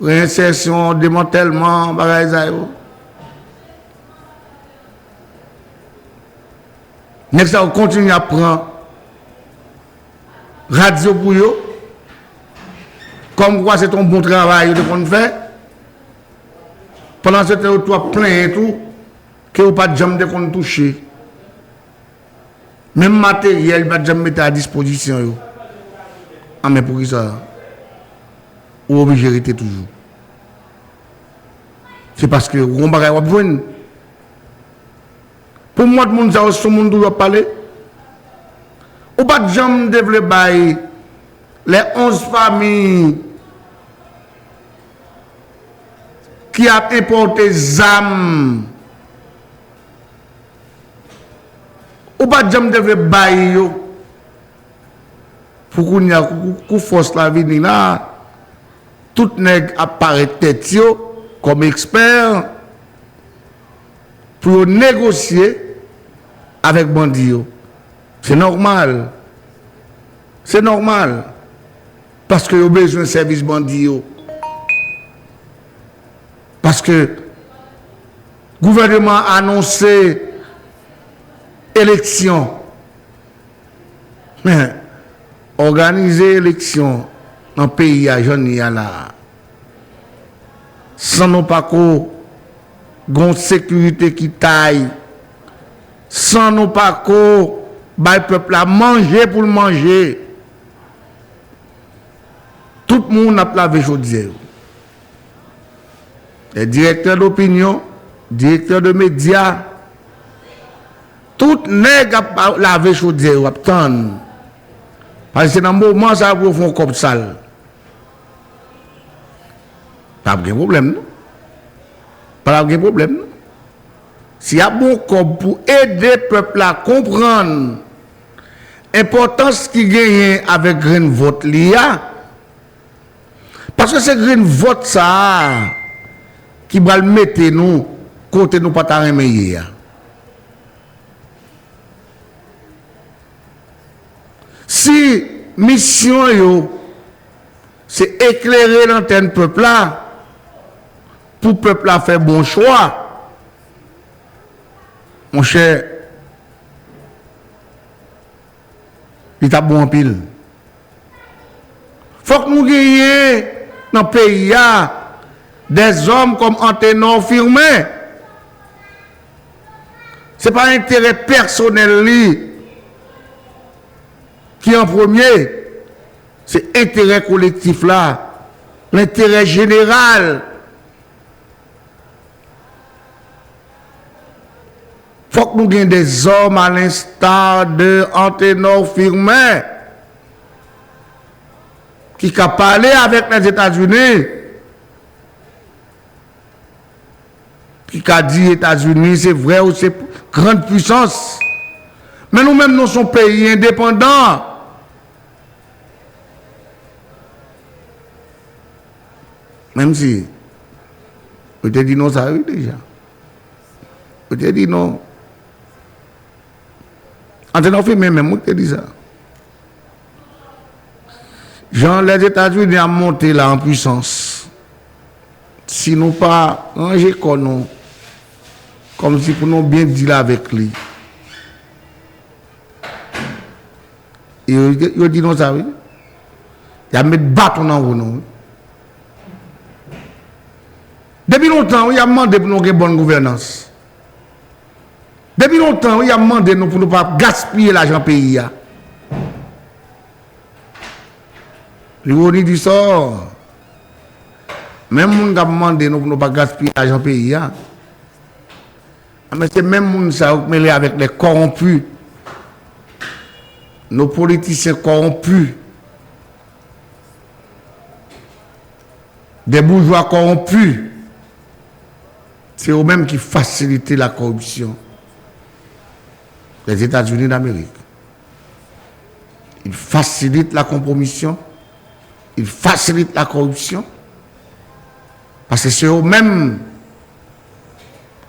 réinsertion, démantèlement, bagaille. Next, on continue à prendre radio pour eux. Comme quoi c'est un bon travail qu'on fait. Pendant ce temps, tu as plein et tout, que vous pas de jamais de toucher. Même matériel, pas de jamais mettre à disposition. Ah, mais pour qui ça? Ou obligé de rester toujours. C'est parce que on va besoin. Pour moi, tout le monde a ce monde doit parler. Ou pas de jamais développer les 11 familles qui a importé des âmes. Ou pas de jamais développer pour qu'on y a force la vie là. Tout nèg apparaît tête comme expert pour négocier avec bandit. C'est normal. C'est normal. Parce que vous avez besoin de service bandit. Parce que le gouvernement a annoncé élection. Mais organiser élection dans le pays à là, sans nos pas une sécurité qui taille, sans nos pas le peuple a manger pour le manger. Tout le monde a lavé chaudière. Les directeurs d'opinion, directeurs de médias, tout nèg a lavé chaudière, attendre. Parce que c'est dans le moment ça vous font comme ça. Pas de problème, non? Pas de problème, non? S'il y a bon comme pour aider le peuple à comprendre l'importance qui gagne avec grain vote l'IA, parce que c'est grain vote ça qui va le mettre nous côté nous pas ta remeiller. Si mission yo c'est éclairer l'antenne peuple là pour le peuple à faire bon choix, mon cher, il est bon en pile. Faut que nous gagnions dans le pays des hommes comme Anténor Firmin. Ce n'est pas intérêt personnel qui est en premier, c'est intérêt collectif là, l'intérêt général. Faut que nous ayons des hommes à l'instar de Anténor Firmin qui a parlé avec les États-Unis, qui a dit États-Unis c'est vrai ou c'est grande puissance, mais nous-mêmes nous sommes pays indépendants. Même si, vous te dit non, ça arrive déjà. Vous te dit non. En tenant fait, même moi qui dis ça. Jean, les États-Unis ont monté là en puissance. Si nous pas ranger comme si pour nous bien dire avec lui. Et il dit non ça oui. Il a mis bâton dans nous. Depuis longtemps, il a demandé pour nous une bonne gouvernance. Depuis longtemps, il a demandé pour nous pas gaspiller l'argent pays. L'ironie du sort. Même si nous a demandé pour nous pas gaspiller l'argent pays. Mais c'est même ça qui mêlé avec les corrompus. Nos politiciens corrompus. Des bourgeois corrompus. C'est eux-mêmes qui facilitent la corruption. Les États-Unis d'Amérique. Ils facilitent la compromission. Ils facilitent la corruption. Parce que c'est eux-mêmes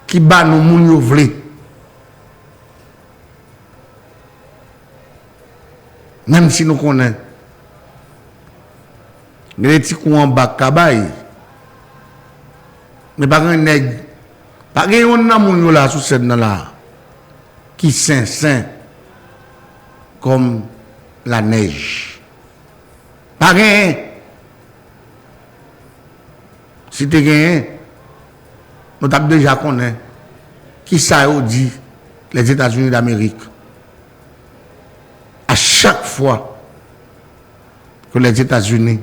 qui battent nos mounions vlés. Même si nous connaissons. Les petits coups en bas, mais pas un nègre. Pas un homme là sous cette là qui saint comme la neige. Pas un. Si tu gagné, nous avons déjà connu qui ça dit les États-Unis d'Amérique. À chaque fois que les États-Unis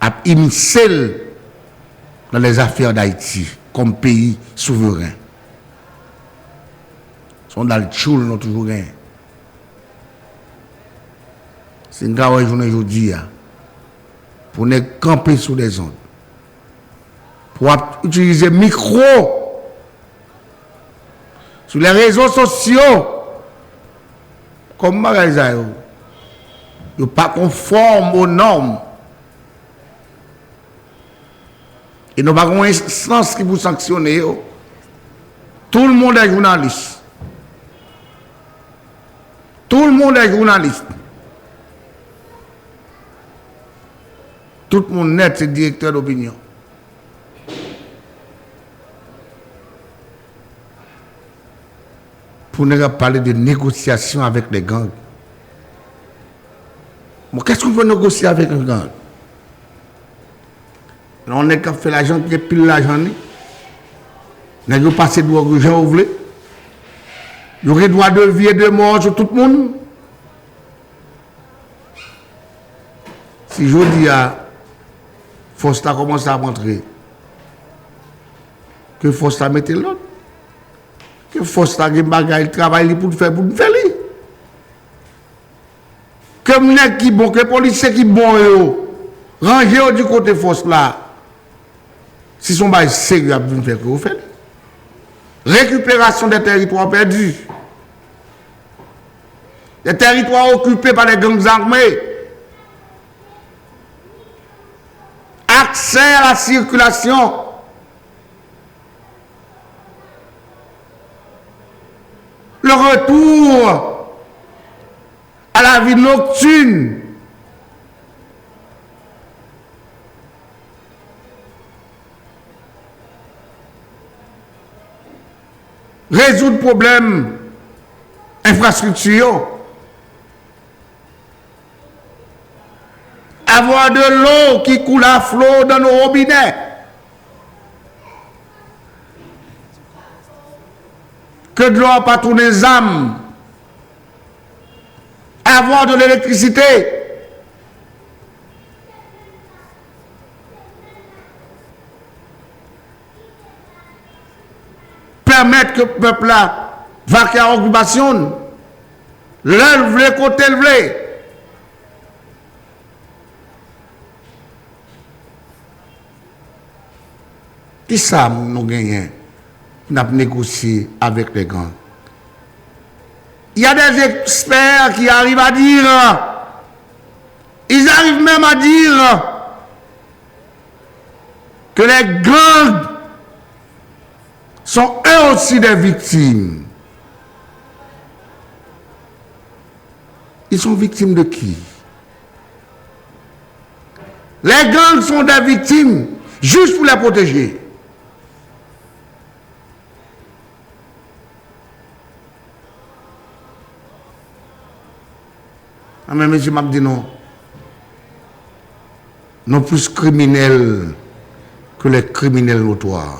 ont immiscé dans les affaires d'Haïti comme pays souverain. Ils sont dans le tchoul, nous toujours rien. C'est une grave journée aujourd'hui pour ne camper sous les ondes. Pour utiliser micro sur les réseaux sociaux comme magasin. Ils ne sont pas conformes aux normes. Et nous n'avons pas une instance qui vous sanctionne. Tout le monde est journaliste. Tout le monde est journaliste. Tout le monde net est directeur d'opinion. Pour ne parler de négociation avec les gangs. Bon, qu'est-ce qu'on peut négocier avec un gang? On est qu'à faire l'argent qui est pile l'argent. On a passé de droit gens vous voulez. Il y aurait droit de vie et de mort sur tout le monde. Si je dis à Fosta commence à rentrer, que Fosta mette l'autre, que Fosta a un travail pour faire faire. Que les qui bon, que les policiers qui bon, rangez du côté Fosta là. Si son bail sérieux à vous faire que vous faites. Récupération des territoires perdus. Des territoires occupés par les gangs armés. Accès à la circulation. Le retour à la vie nocturne. Résoudre problème infrastructure. Avoir de l'eau qui coule à flot dans nos robinets. Que de l'eau pas tourner les âmes. Avoir de l'électricité. Permettre que le peuple là va à occupation. L'œuvre, côté le Qui ça nous gagnons? Nous avons négocié avec les gangs. Il y a des experts qui arrivent à dire, ils arrivent même à dire que les gangs sont eux aussi des victimes. Ils sont victimes de qui? Les gangs sont des victimes juste pour les protéger. Ah mais monsieur m'a dit non. Non plus criminels que les criminels notoires.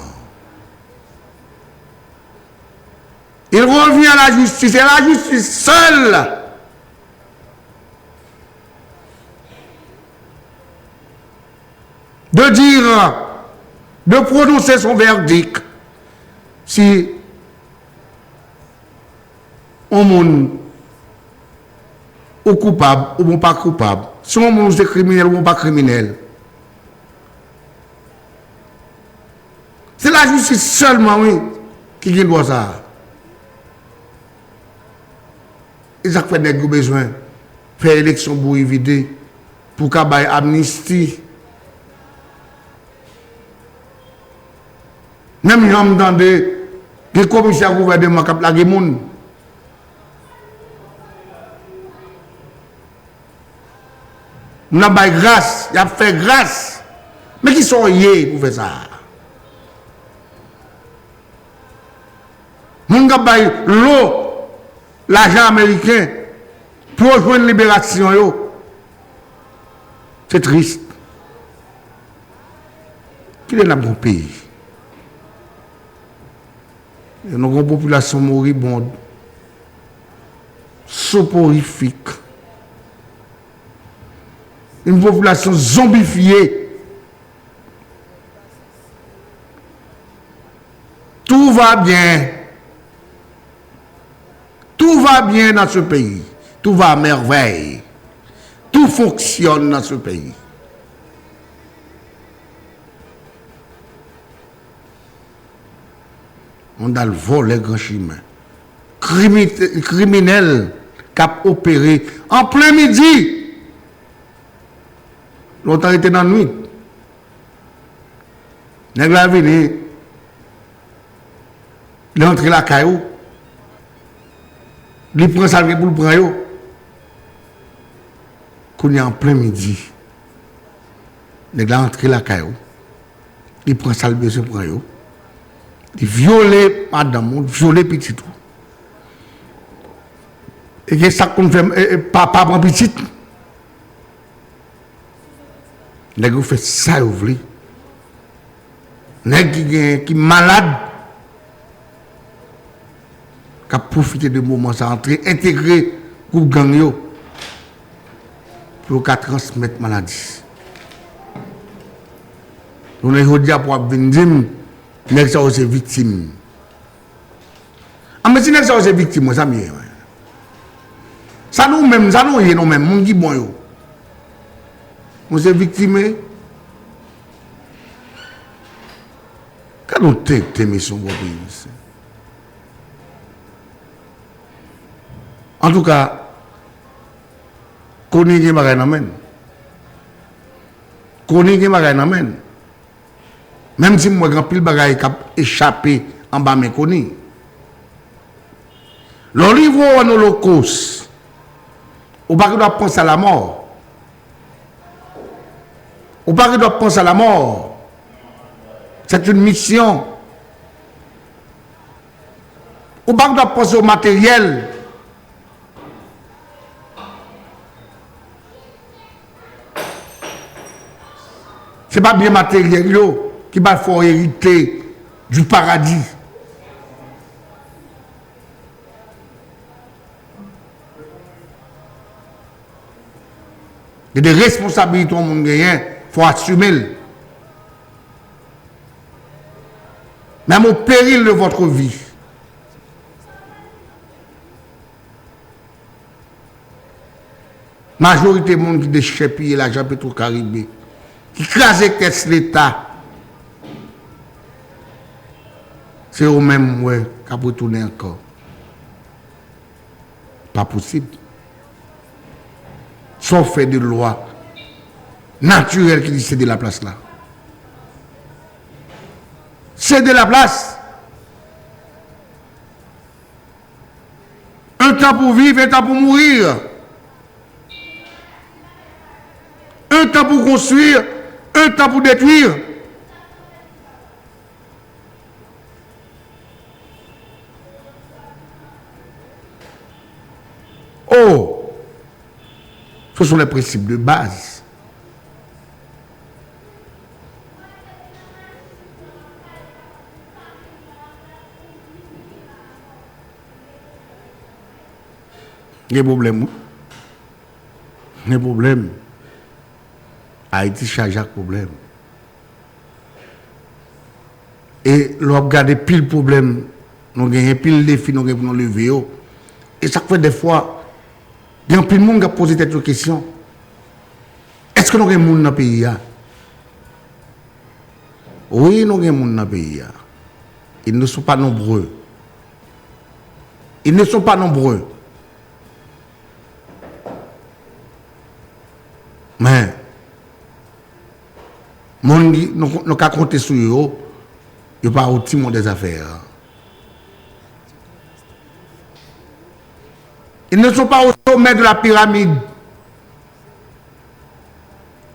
Il revient à la justice, et la justice seule de dire, de prononcer son verdict si on monde ou coupable ou pas coupable, si on monde est criminel ou pas criminel. C'est la justice seulement, oui, qui doit ça. Ils ont fait des besoins, faire élection pour éviter, pour qu'il y ait amnistie. Même si dans des commissaires gouvernement qui ont la guémoun. On a fait grâce, il a fait grâce. Mais qui sont yé pour faire ça? On a fait l'eau. L'argent américain pour rejoindre la libération, c'est triste. Quel est notre pays? Nous avons une population moribonde, soporifique, une population zombifiée. Tout va bien. Tout va bien dans ce pays. Tout va à merveille. Tout fonctionne dans ce pays. On a le vol, les grands chemins. Criminels qui ont opéré en plein midi. L'autre était dans la nuit. Nèg la venu. Il est entré la caillou. Il prend ça pour le prendre. Quand il est en plein midi, il est entré la caillou. Il prend ça pour le prendre. Il viole madame, il viole petit tout. Et c'est ça qu'on fait, papa prend petit. Il fait ça, il veut. Il qui est malade. Qui a profité de moment ça entrer intégrer groupe gang yo pour transmettre maladie. On est dit pour venir nek ça c'est victime. Ah mais si nek ça c'est victime ça mieux. Ça nous même ça nous non même mon qui bon yo. On c'est victime. Quand on t'aime son bon pays. En tout cas, Koni qui m'a ramène. Koni qui m'a ramène. Même si moi grand pile bagaille cap échappé en bas mes Koni. Le livre en holocauste. Ou pas que doit penser à la mort. Ou pas que doit penser à la mort. C'est une mission. Ou pas que doit penser au matériel. Ce n'est pas bien matériel qui va faire hériter du paradis. Il y a des responsabilités au monde gagnant, il faut assumer. Même au péril de votre vie. Majorité de monde qui déchèpe l'argent Petro-Caribé. Qui crase qu'est l'État. C'est eux-mêmes qui ont retourné encore. Pas possible. Sauf fait de loi naturelle qui dit c'est de la place là. C'est de la place. Un temps pour vivre, un temps pour mourir. temps pour construire, un temps pour détruire. Oh, ce sont les principes de base. Il y a des problèmes. Il y a des problèmes. Haïti charge de problème. Et l'on regarde pile problème, nous avons pile défi, nous avons levé. Et ça fait des fois, il y a pile de monde qui a posé cette question. Est-ce que nous avons des gens dans le pays? Oui, nous avons des gens dans le pays. Ils ne sont pas nombreux. Ils ne sont pas nombreux. Mais, nous avons compté sur eux, ils ne sont pas au timon des affaires. Ils ne sont pas au sommet de la pyramide.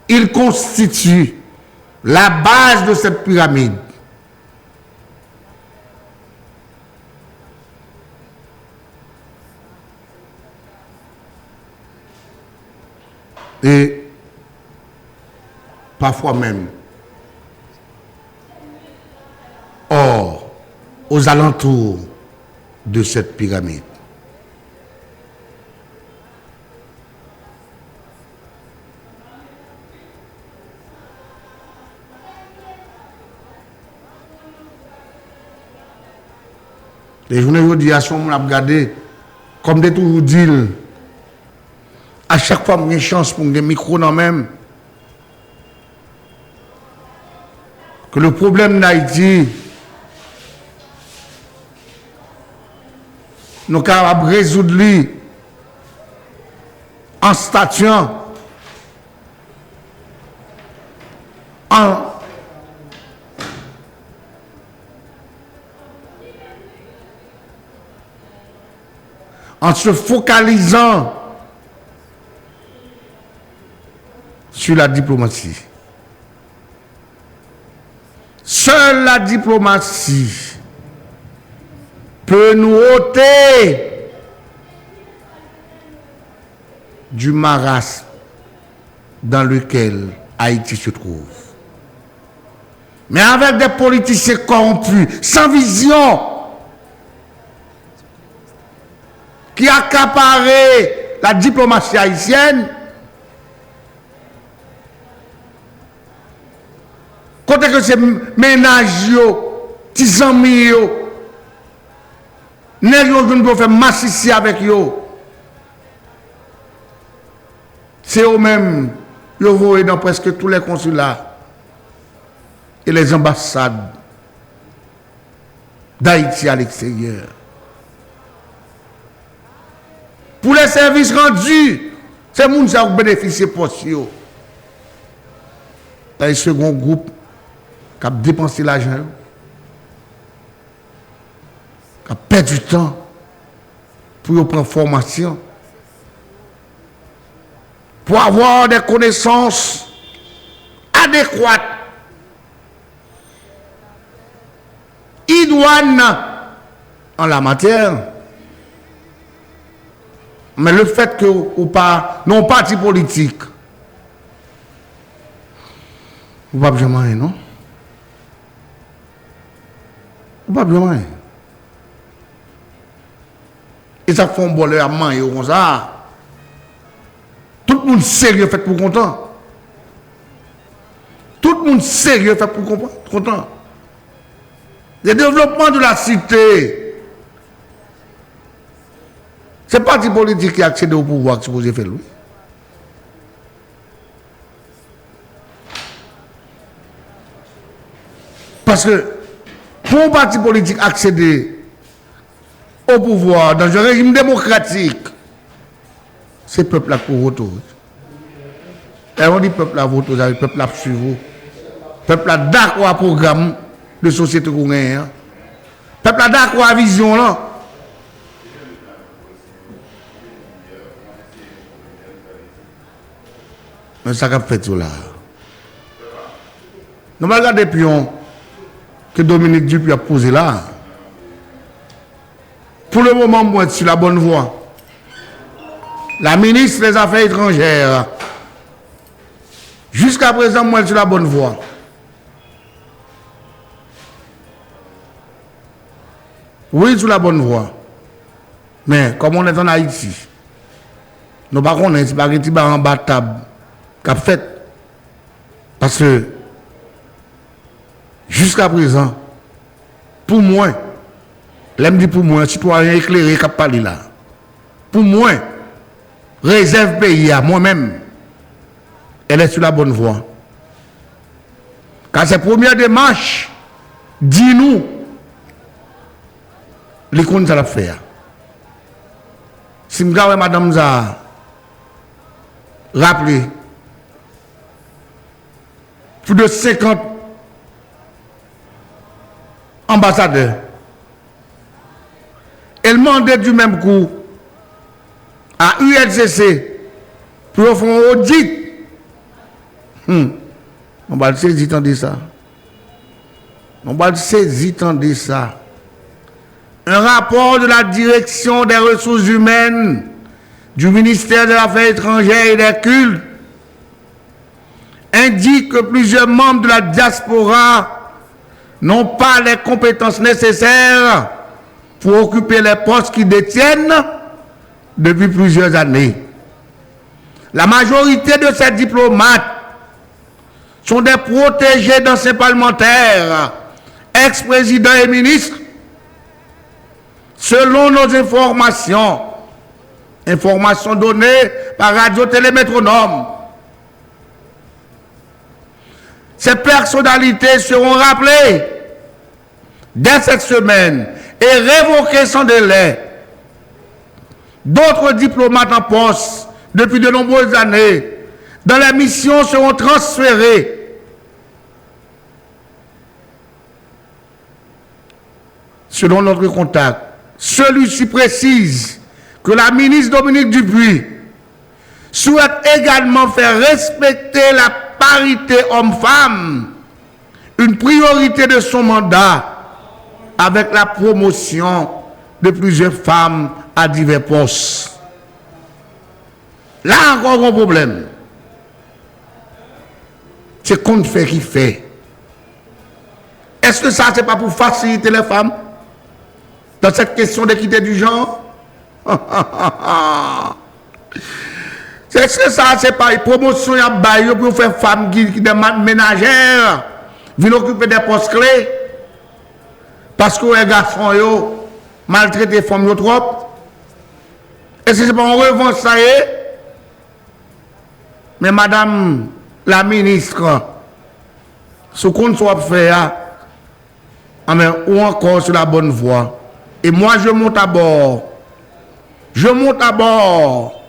Ils constituent la base de cette pyramide. Et parfois même, aux alentours de cette pyramide, les journées aujourd'hui, on a regardé, comme des toujours dit, à chaque fois, j'ai une chance pour des micros dans même. Que le problème d'Haïti, nous sommes capables de résoudre lui en statuant, en se focalisant sur la diplomatie. Seule la diplomatie peut nous ôter du marasme dans lequel Haïti se trouve. Mais avec des politiciens corrompus, sans vision, qui accaparaient la diplomatie haïtienne, côté que c'est ménage, petits amis, nous devons faire masse ici avec eux. C'est eux-mêmes, ils voient dans presque tous les consulats et les ambassades d'Haïti à l'extérieur. Pour les services rendus, c'est les gens qui bénéficient pour eux. Dans le second groupe, qui a dépensé l'argent, qui a perdu du temps pour prendre formation, pour avoir des connaissances adéquates, idoines en la matière. Mais le fait que ou pas, non parti politique, vous ne pouvez pas jamais, non? Vous ne pouvez pas jamais. Et ça fait un bon à main comme ça. Tout le monde sérieux fait pour content. Tout le monde sérieux fait pour content. Le développement de la cité. C'est le parti politique qui accède au pouvoir qui est supposé faire lui. Parce que pour un parti politique accéder au pouvoir dans un régime démocratique, c'est le peuple qui vote. Et on dit peuple a voté, le peuple a suivi. Le peuple a d'accord au programme de société qu'on a. Le peuple a d'accord à la vision là. Mais ça qu'a fait tout là. Nous allons regarder pion que Dominique Dupuis a posé là. Pour le moment, moi, je suis sur la bonne voie. La ministre des Affaires étrangères, jusqu'à présent, moi, je suis sur la bonne voie. Oui, sur la bonne voie. Mais comme on est en Haïti, nous ne pouvons pas en bas de table qu'a fait. Parce que jusqu'à présent, pour moi, l'aime dit pour moi, un citoyen éclairé qui a parlé là. Pour moi, réserve pays à moi-même, elle est sur la bonne voie. Car ces premières démarches, dis-nous, les comptes ça l'a fait. Si je madame a rappelé, plus de 50 ambassadeurs, elle demandait du même coup à ULCC pour faire un audit. On va le saisir tant de ça. On va le saisir tant de ça. Un rapport de la direction des ressources humaines du ministère des Affaires étrangères et des cultes indique que plusieurs membres de la diaspora n'ont pas les compétences nécessaires pour occuper les postes qu'ils détiennent depuis plusieurs années. La majorité de ces diplomates sont des protégés d'anciens parlementaires, ex-présidents et ministres. Selon nos informations données par Radio Télémétronome, ces personnalités seront rappelées dès cette semaine et révoquées sans délai. D'autres diplomates en poste depuis de nombreuses années dans les missions seront transférés. Selon notre contact, celui-ci précise que la ministre Dominique Dupuis souhaite également faire respecter la parité homme-femme, une priorité de son mandat, avec la promotion de plusieurs femmes à divers postes. Là encore un problème. C'est qu'on fait qui fait. Est-ce que ça, c'est pas pour faciliter les femmes dans cette question d'équité du genre? Est-ce que ça, c'est pas une promotion à bailler pour faire femmes qui des ménagères viennent occuper des postes clés? Parce que les garçons yo maltraité les femmes trop. Est-ce que c'est pas en revanche ça y est? Mais madame la ministre, ce qu'on soit fait, ou encore sur la bonne voie. Et moi, je monte à bord. Je monte à bord.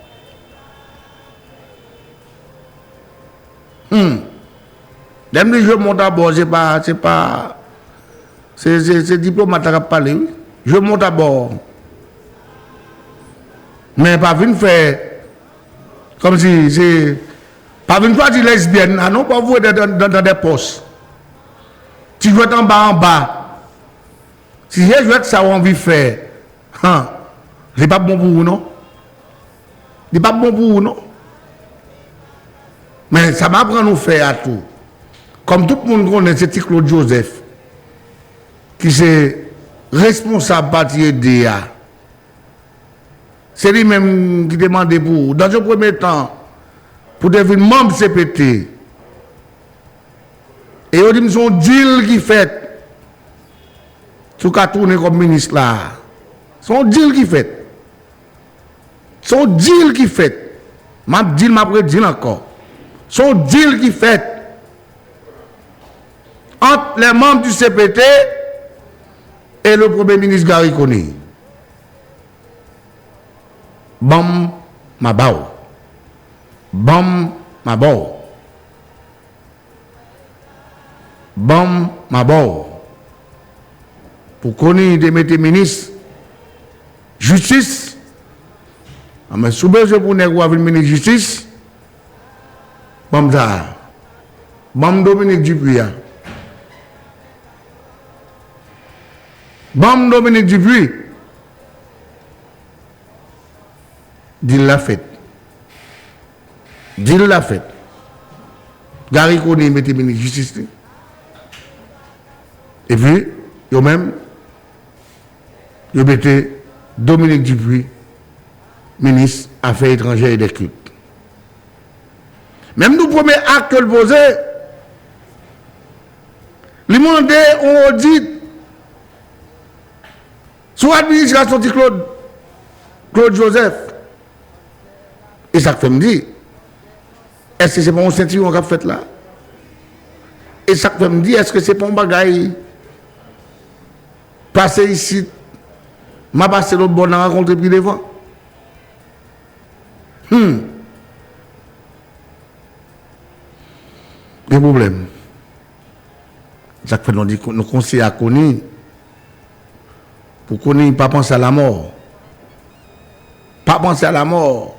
Même si je monte à bord, c'est diplomate qui a parlé. Oui. Je monte à bord. Mais pas venir faire comme si c'est. Pas venir choisir lesbienne, non, pas vous dans des postes. Tu veux être en bas. Si je veux ça, on envie de faire. C'est pas bon pour vous, non? C'est pas bon pour vous, non? Mais ça m'apprend à nous faire à tout. Comme tout le monde connaît, c'est Claude Joseph, qui est responsable parti DA. C'est lui-même qui demandait pour, dans un premier temps, pour devenir membre CPT. Et on dit, son deal qui fait. Tout cas tourner comme ministre là. Son deal qui fait. Son deal qui fait. Ma deal m'a prédit encore. Son deal qui fait. Entre les membres du CPT et le Premier ministre Gary Coney. Bam, ma bao. Bam, ma bao. Bam, ma bao. Pour connaître des métiers ministres, justice, mais sous besoin pour négocier avec le ministre de justice, Bam Dominique Dupuis. Bam Dominique Dupuis. Dit la fête. Dit la fête. Gary Koni mettez ministre de justice. Et puis, yo même, yo mettez Dominique Dupuis, ministre Affaires étrangères et des cultes. Même nous, premier acte que le posait, lui demander on audit sous l'administration de Claude Joseph. Et ça fait me dire, est-ce que c'est pas un ceinture qu'on a fait là? Et ça fait me dire, est-ce que c'est pas un bagaille passer ici, m'a passé l'autre bon à rencontrer puis devant? Des problèmes. Ça fait nous dit nous conseillons à Koni pour Koni pas penser à la mort. Pas penser à la mort.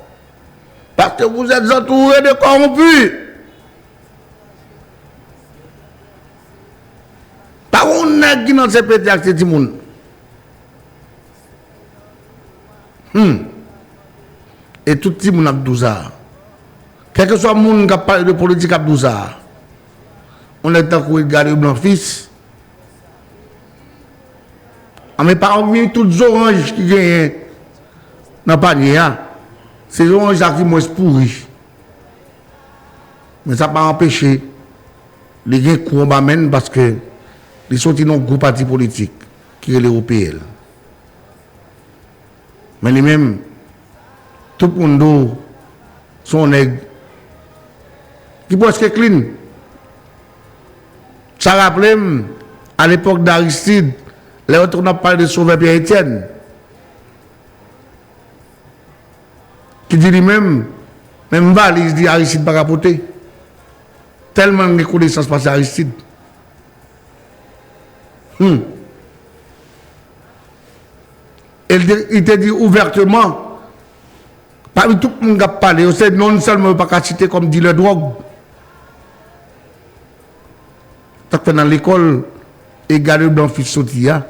Parce que vous êtes entourés de corrompus. Pas on n'est qui dans ces pétés avec ces gens. Et tout le monde a 12 ans. Quel que soit le monde qui parle de politique à 12 ans, on est en train de regarder blanc fils. Mais parmi toutes les oranges qui gagnent dans le panier, c'est les oranges qui sont pourris. Mais ça n'a pas empêché les gens qui ont même parce que ils sont dans un groupe parti politique qui est l'Européen. Mais les mêmes, tout le monde sont nègres qui presque clean. Ça rappelle à l'époque d'Aristide, les autres on a parlé de Sauveur Pierre-Étienne, qui dit lui-même, même valise dit Aristide pas capoter. Tellement de connaissances passées à Aristide. Il te dit ouvertement, parmi tout le monde qui a parlé, c'est non seulement pas citer comme dit le drogue. Fait dans l'école et garder dans le fils Sotia,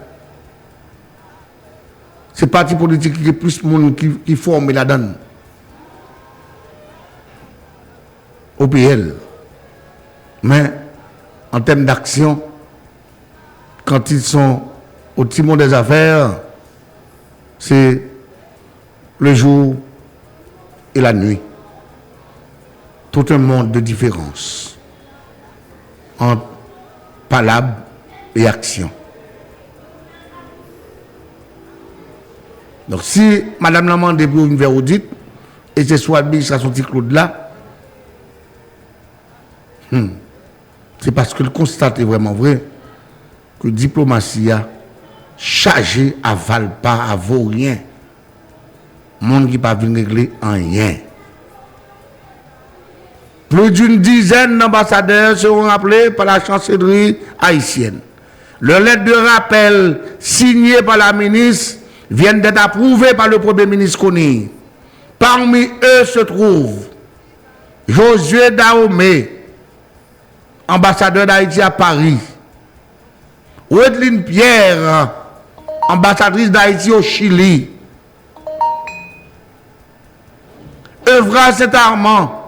c'est parti politique qui est plus de monde qui forme la donne. Au PL. Mais en termes d'action, quand ils sont au timon des affaires, c'est le jour et la nuit. Tout un monde de différence entre palabres et action. Donc si Madame Lamande pour une audit et c'est soit l'administration de Claude là, c'est parce que le constat est vraiment vrai que la diplomatie a chargé à val pas à vaut rien. Monde qui pas venir régler en rien. Plus d'une dizaine d'ambassadeurs seront rappelés par la chancellerie haïtienne. Leurs lettres de rappel signées par la ministre viennent d'être approuvées par le Premier ministre Koni. Parmi eux se trouve Josué Dahomey, ambassadeur d'Haïti à Paris. Wedeline Pierre, ambassadrice d'Haïti au Chili. Evra Saint-Armand,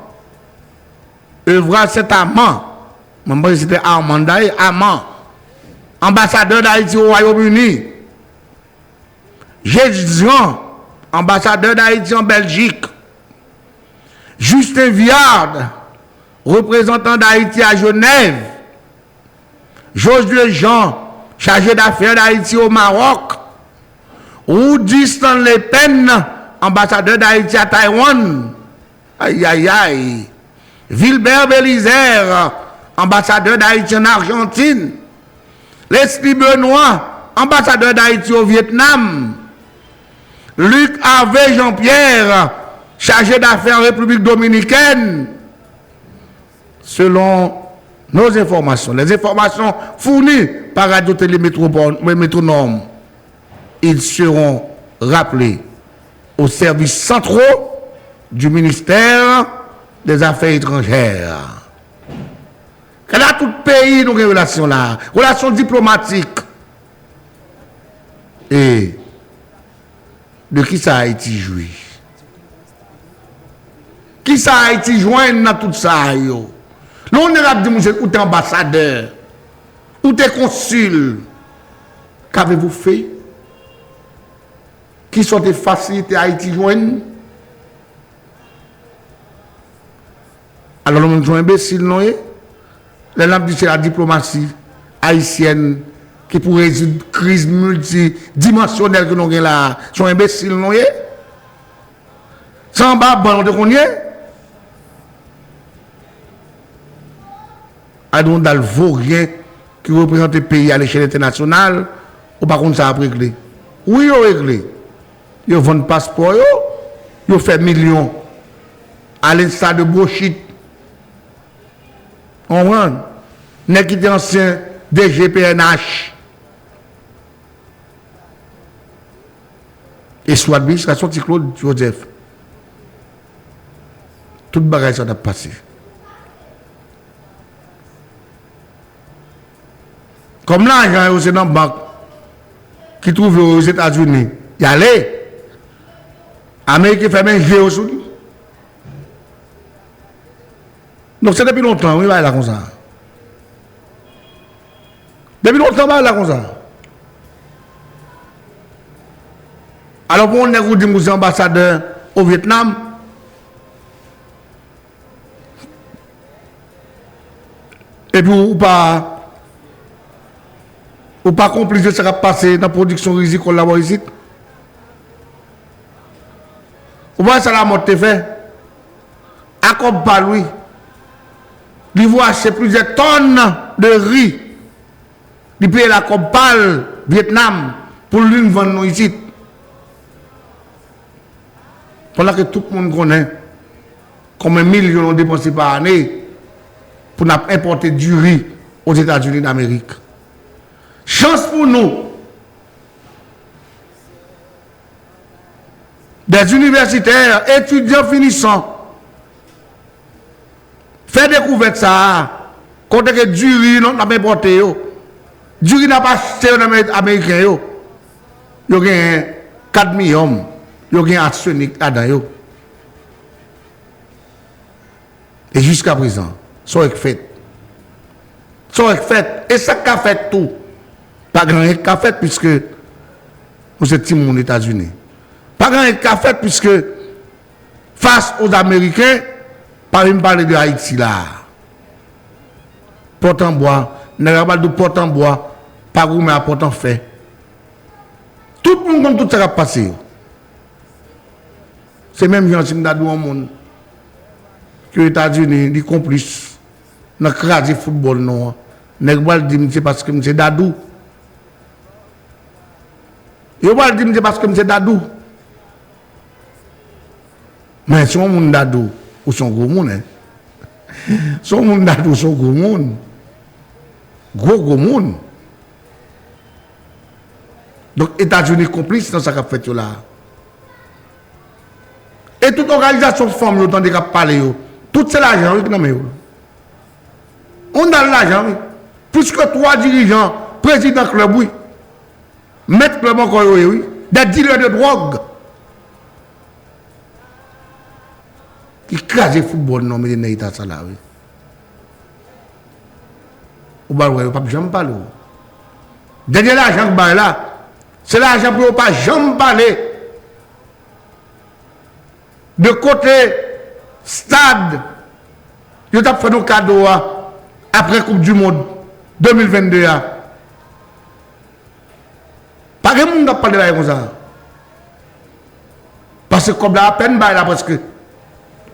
c'était Armandaï, Amand, ambassadeur d'Haïti au Royaume-Uni. Jean, ambassadeur d'Haïti en Belgique. Justin Viard, représentant d'Haïti à Genève. Josué Jean, chargé d'affaires d'Haïti au Maroc. Rudy Stanley Penn, ambassadeur d'Haïti à Taïwan. Aïe aïe aïe. Vilbert Bélizer, ambassadeur d'Haïti en Argentine. Leslie Benoît, ambassadeur d'Haïti au Vietnam. Luc Harvey Jean-Pierre, chargé d'affaires en République dominicaine. Selon nos informations, les informations fournies par Radio Télé Métronome, ils seront rappelés aux services centraux du ministère des Affaires étrangères. Qu'elle a tout pays, nous avons relations là, relations diplomatiques. Et de qui ça Haïti jouit? Qui ça Haïti joint dans tout ça? Yo? L'on a dit, monsieur, ou t'es ambassadeur, ou t'es consul. Qu'avez-vous fait? Qui sont des facilités Haïti joindre? Alors, nous sommes imbéciles, non? Les lampes c'est la diplomatie haïtienne qui pour résoudre une crise multidimensionnelle que nous avons là. Sont imbéciles, non? Sans bas, bon, on te Adon dans le vaurien qui représente le pays à l'échelle internationale, ou par contre ça a réglé. Oui, ils ont réglé. Ils vendent passeport, ils ont fait millions. À l'instar de Brochit. On voit, n'est qui était ancien DGPNH. Et sous l'administration de Claude Joseph. Tout le bagage ça a passé. Comme l'argent, c'est dans la banque qui trouve aux États-Unis. Il y a les Américains fait même géo sous lui. Donc c'est depuis longtemps, oui, il va là comme ça. Depuis longtemps, il va là comme ça. Alors pour on est dit ambassadeur au Vietnam, et puis ou pas complice de ce qui va passer dans la production risicole là-bas ici. Ou pas ça la motte fait. À comme pas lui. Il va acheter plusieurs tonnes de riz. Il paye la Copal Vietnam pour lui vendre nous ici. Pendant que tout le monde connaît combien de millions dépensés par année pour importer du riz aux États-Unis d'Amérique. Chance pour nous. Des universitaires, étudiants finissants, fait découvrir ça. Quand que du riz n'a pas importé, du riz n'a pas acheté aux Américains, il y a 4 millions, il y a un arsenic là-dedans. Et jusqu'à présent, ça est fait. Ça est fait. Et ça qu'a fait tout. Pas grand qu'a fait puisque nous sommes aux États-Unis. Pas grand qu'a fait puisque face aux Américains, pas même parler de Haïti là. Porte en bois, n'a pas de porte en bois, pas mais à porte en fait. Tout le monde tout ça va passer. C'est même gens qui sont dans le monde que les États-Unis, les complices, dans le football non. N'est pas dire c'est parce que c'est Dadou. Yo pas dire c'est parce que c'est Dadou. Mais si on monde Dadou ou son gros monde hein. Son monde Dadou son gros monde. Gros monde. Donc États-Unis complices dans ça qu'a fait là. Et toute organisation forme autant de cap parler yo. Tout c'est l'argent oui non mais yo. On a l'argent oui. Plus que 3 dirigeants, président club oui. Maître club encore oui, des dealers de drogue. Qui crase le football non mais dans l'état ça là oui. Ou bah ouais, pas jamais parler. Derrière l'argent que là, c'est l'argent pour pas jamais parler. De côté stade, je t'ai fait nos cadeaux après Coupe du Monde 2022. Pas de monde n'a parlé comme ça. Parce que comme la peine, parce que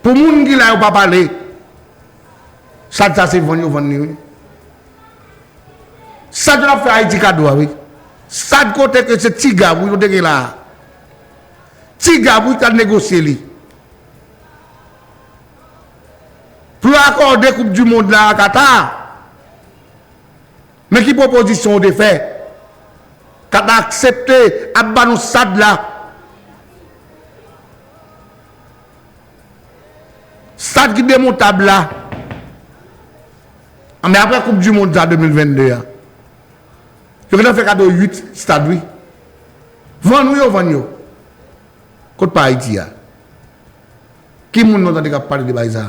pour les gens qui n'ont pas parlé, ça c'est venu. Ça doit faire Haïti cadeau, oui. Ça de côté que c'est Tiga, vous avez là. Tiga, vous avez négocié lui. Pour accorder Coupe du Monde là à Qatar. Mais qui proposition de fait? Qatar accepté à banou sad là. Ça Stade qui démontable là. Mais après Coupe du Monde en 2022, je vais faire cadeau 8 stades, oui. Vends-nous. Côte pas Haïti. Qui moun n'entend pas parler de ça?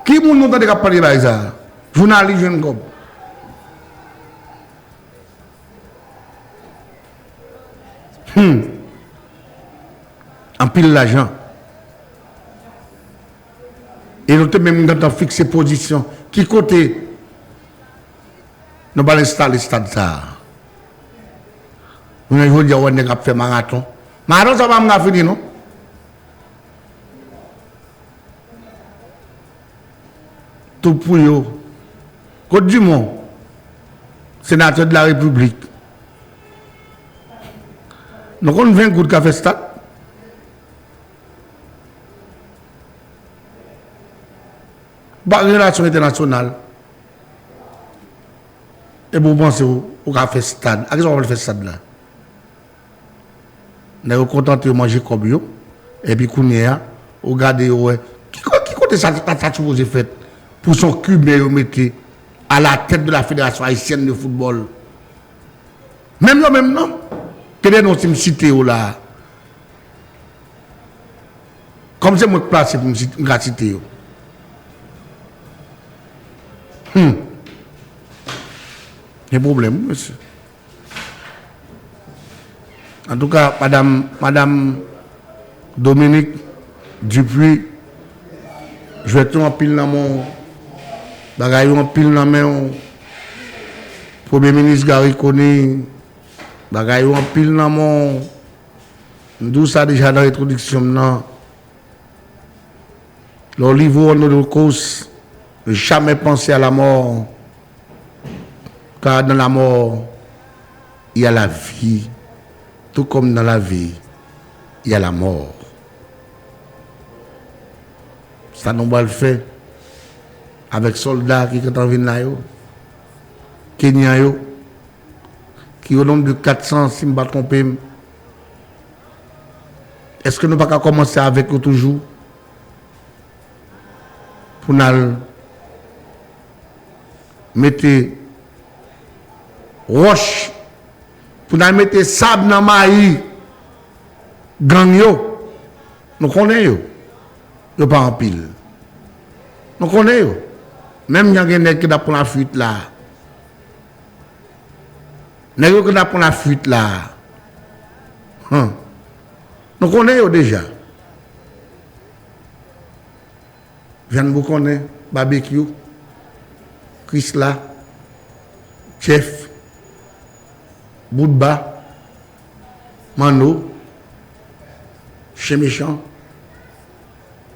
Qui moun n'entend pas parler de ça? Journaliste, jeune gob. En pile l'argent. Et nous avons même dans fixer position. Qui côté nous allons installer le stade ça? Nous allons dire qu'on a fait marathon. Marathon, ça va me finir, non? Tout pour eux. Côte du Monde, sénateur de la République. Nous avons 20 gouttes de café stade. Par relation internationale. Et vous pensez au café stade. À qui on va faire stade là? Nous sommes contents de manger comme vous. Et puis, vous regardez, qui côté ça vous fait pour son cube mettez à la tête de la Fédération haïtienne de football? Même là, même non. Quel est notre cité là? Comme c'est moi placé pour me citer. Il y a un problème, monsieur. En tout cas, Madame Dominique Dupuis, je vais tout en pile dans mon bagaille en pile dans mon Premier ministre Gary Koni, bagaille en pile dans mon d'où ça déjà dans l'introduction non. L'Olivo Holocauste, jamais pensé à la mort, car dans la mort il y a la vie. Tout comme dans la vie, il y a la mort. Ça nous va le faire avec soldats qui sont en là, Kenyans, qui au nombre de 400, si je ne me trompe. Est-ce que nous ne pouvons pas commencer avec eux toujours pour nous mettre roche, pour nous mettre sable dans maïs, gang yo, nous connaissons yo, pas en pile. Nous connaissons. Même il y a des gens qui ont pris la fuite là. Les gens qui ont pris la fuite là. Nous connaissons déjà. Je viens de vous connaître, barbecue, Chrysla, chef, Boudba, Mano, chez méchant,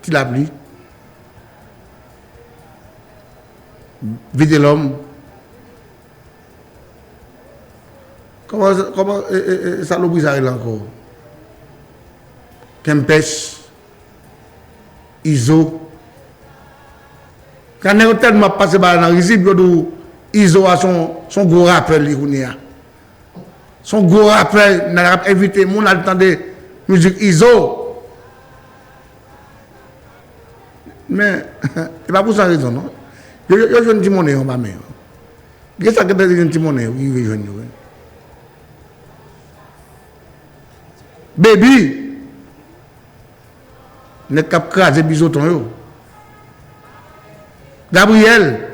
Tilabli, Vide l'homme. Comment ça l'oublie ça encore? Kempes, Iso. Quand on a tellement passé par la risible, Iso a son gros rappel. Son gros rappel, on a invité les gens à entendre musique Iso. Mais, c'est pas pour ça raison, non? Je suis un petit monnaie, on va mettre. Qu'est-ce que c'est un petit monnaie qui veut jouer? Baby, n'est pas crasé bisoton. Gabriel,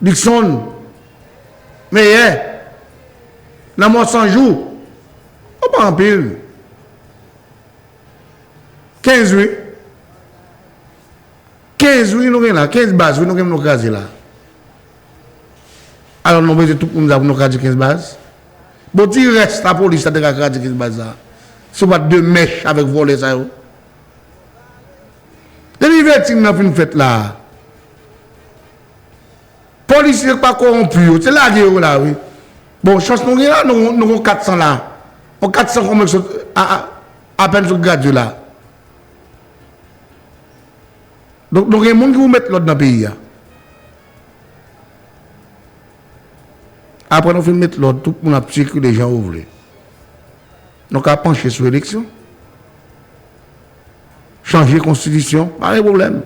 Dixon, Meyer, la mort 100 jours, on pas en pile. 15 oui. 15 oui, nous là, 15 bases, oui, nous avons crasé là. Alors nous avons tout pour nous craser 15 bases. Bon, il reste la police à craser 15 bases. Ce n'est pas deux mèches avec voler ça. Les victimes n'ont pas une fête là. Police n'est pas corrompu, c'est là qu'il là, oui. Bon, chance nous là, nous avons 400 là. On 400 comme à peine sur le gradus là. Donc, il y a des gens qui vous mettent l'autre dans le pays. Après, nous faisons mettre l'autre, tout le monde a circulé, les gens ouvrent. Nous avons penché sur l'élection. changer la constitution, pas de problème.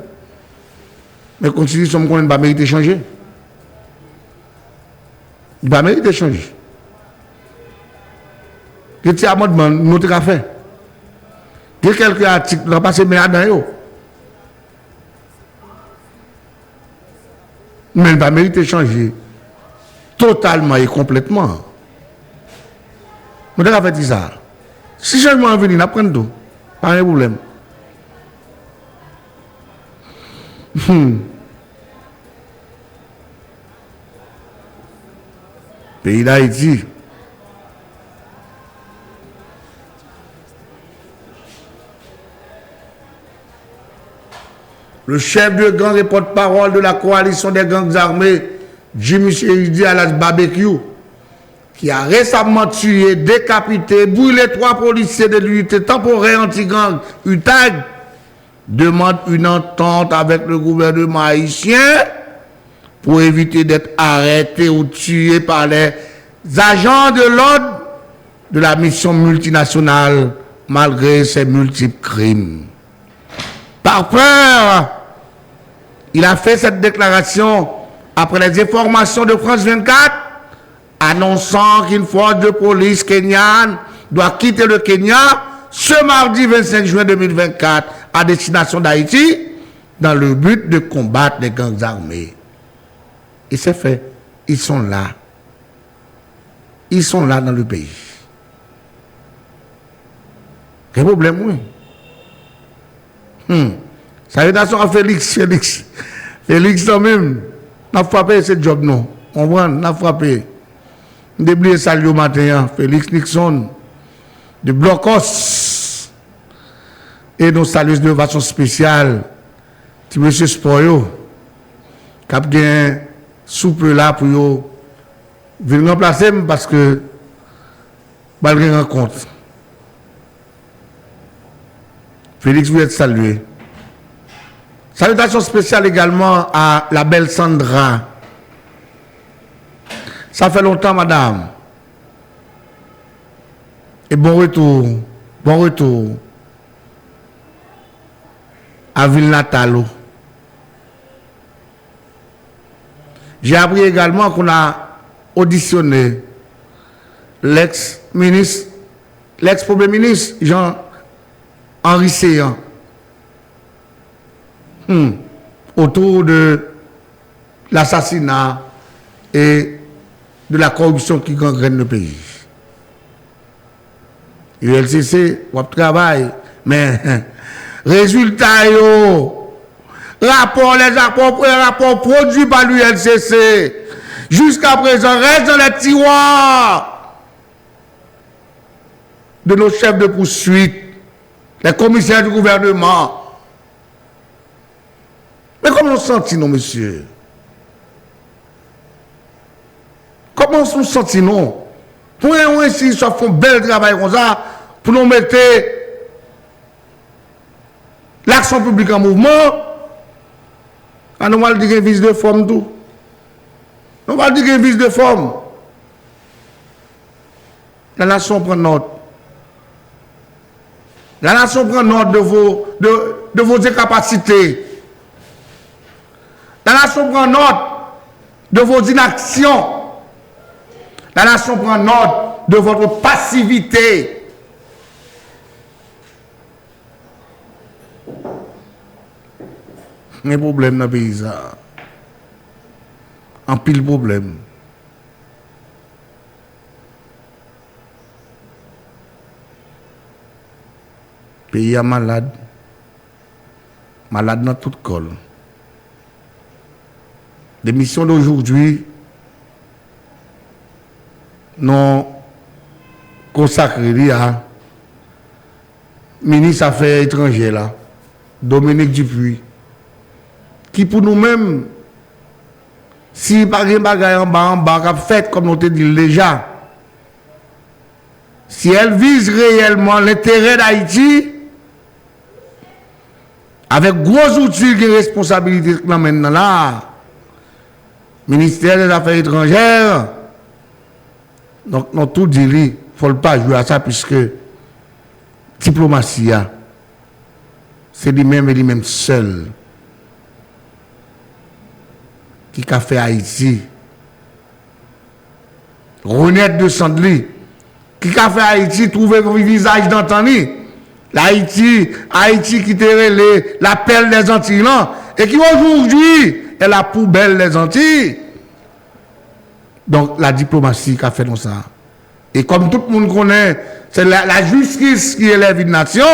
Mais la constitution ne peut pas mériter de changer. Il ne va pas mériter de changer. Il y a des amendements, nous avons fait. Il y a quelques articles, nous avons passé là-dedans. Mais il va mériter de changer totalement et complètement. Nous avons fait ça. Si changement est venu, nous apprenons tout. Pas de problème. Pays d'Haïti. Le chef de gang et porte-parole de la coalition des gangs armés, Jimmy Chéridi Alas Barbecue, qui a récemment tué, décapité, brûlé 3 policiers de l'unité temporaire anti-gang UTAG, demande une entente avec le gouvernement haïtien pour éviter d'être arrêté ou tué par les agents de l'ordre de la mission multinationale malgré ses multiples crimes. Par peur, il a fait cette déclaration après les informations de France 24 annonçant qu'une force de police kenyane doit quitter le Kenya ce mardi 25 juin 2024 à destination d'Haïti dans le but de combattre les gangs armés. Et c'est fait. Ils sont là. Ils sont là dans le pays. Quel problème, oui. Salutation à Félix. Félix, même, n'a frappé ce job, non. On voit, n'a frappé. Déblié salut au matin, Félix Nixon, de Blocos. Et nous saluons de façon spéciale, petit monsieur Spoyo, qui a bien soupe là pour venir remplacer parce que, malgré une rencontre. Félix, vous êtes salué. Salutations spéciales également à la belle Sandra. Ça fait longtemps, madame. Et bon retour à Ville Natale. J'ai appris également qu'on a auditionné l'ex-premier ministre Jean-Henri Séan autour de l'assassinat et de la corruption qui gangrène le pays. ULCC, on travaille, mais résultat, les rapports produits par l'ULCC, jusqu'à présent, restent dans les tiroirs de nos chefs de poursuite, les commissaires du gouvernement. Mais comment nous sentons, monsieur? Comment nous sentons? Pour nous ici, ça fait un bel travail comme ça, pour nous mettre l'action publique en mouvement, nous allons dire qu'il y a une vis de forme tout. Nous allons dire qu'il y a une vis de forme. La nation prend note. La nation prend note de vos incapacités. La nation prend note de vos inactions. La nation prend note de votre passivité. Il y a un problème dans le pays. Un pile problème. Le pays est malade. Malade dans toute colle. L'émission d'aujourd'hui non consacrée à ministre Affaires étrangères là, Dominique Dupuis, qui pour nous-mêmes, si par exemple bagaille en bas, fait comme on te dit déjà, si elle vise réellement l'intérêt d'Haïti, avec gros outils de responsabilité maintenant là, ministère des Affaires étrangères, donc non tout dit, il ne faut pas jouer à ça puisque diplomatie, c'est lui-même et lui-même seul qui a fait Haïti renaître de Sandli, qui a fait Haïti trouver un visage d'Antani. Haïti qui était la pelle des Antilles, non? Et qui aujourd'hui est la poubelle des Antilles. Donc la diplomatie qui a fait dans ça. Et comme tout le monde connaît, c'est la justice qui élève une nation.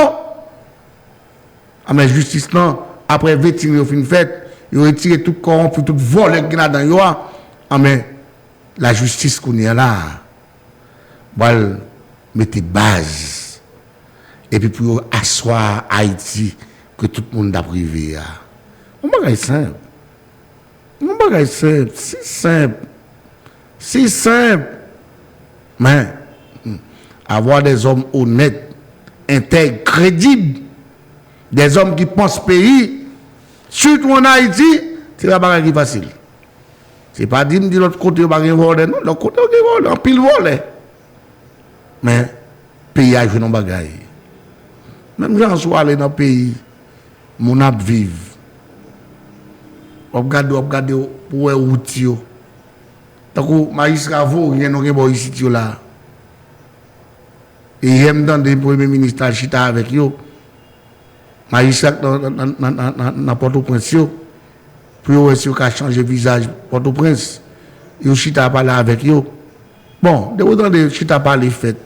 Ah, mais justice, non, après 20 ans, fin fait, ils ont retiré tout corrompu, tout volé qui est dans le ah, mais la justice qu'on est là, elle mettait base. Et puis pour asseoir Haïti, que tout le monde a privé. On va simple. On va simple. C'est simple. C'est simple. Mais, avoir des hommes honnêtes, intègres, crédibles, des hommes qui pensent pays, surtout en Haïti, c'est la bagarre qui est facile. C'est pas dire de l'autre côté, on va rien voler, non, l'autre côté, on va voler, en pile voler. Mais, pays a joué dans la bagaille. Même quand on soit allé dans le pays, mon ap vive. On regarde pour les outils. Tant que Maïs Ravo, il y a un bon ici là. Et il y a des premiers ministres chita avec eux. Maïs dans Port-au-Prince. Pour eux, ils changer visage Port-au-Prince. Ils chita parler avec eux. Bon, de autant de chita parler fait.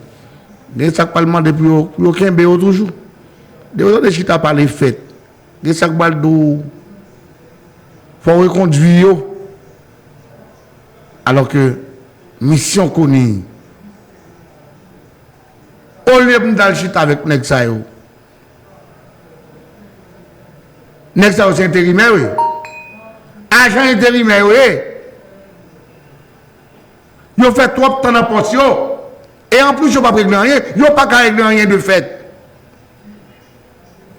Des sacs parlement depuis aucun béo toujours. De autant de chita parler fait. Des sacs baldo. Faut reconduire. Alors que mission connue. Au lieu de dans le chita avec Nexayo. Nexayo c'est intérimaire, oui. Agent intérimaire, oui. Ils ont fait trop de temps dans la portion. Et en plus, ils n'ont pas réglé rien. Ils n'ont pas réglé rien de fait.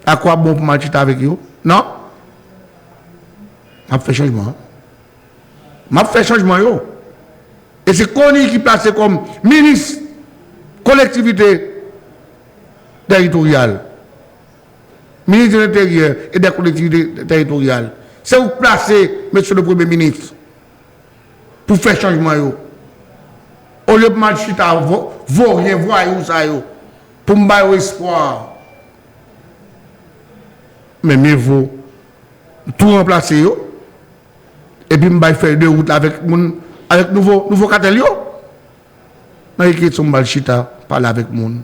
À quoi bon pour ma chita avec eux? Non? M'a fait changement. M'a fait changement, yo. Et c'est Kony qui place comme ministre collectivité territoriale. Ministre de l'Intérieur et des collectivités territoriales. C'est vous placer, monsieur le Premier ministre, pour faire changement, yo. Au lieu de marcher, vous rien voir, ça, yo. Pour me faire espoir. Mais mieux vaut tout remplacer, yo. Et puis, je faire deux routes avec nouveau cartel. Je vais son balchita, parler avec mon.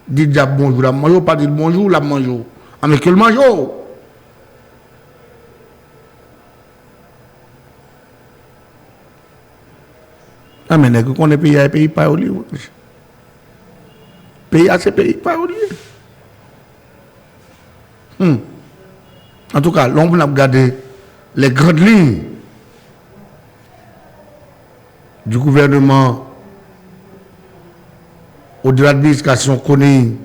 Dit déjà bonjour, la manjo, pas dire bonjour, la manjo. Ah, mais que le manjo. Ah, mais n'est-ce qu'on est payé à pays pas au lieu. Pays à ces pays pas au lieu. En tout cas, l'on a regardé les grandes lignes du gouvernement ou de l'administration connue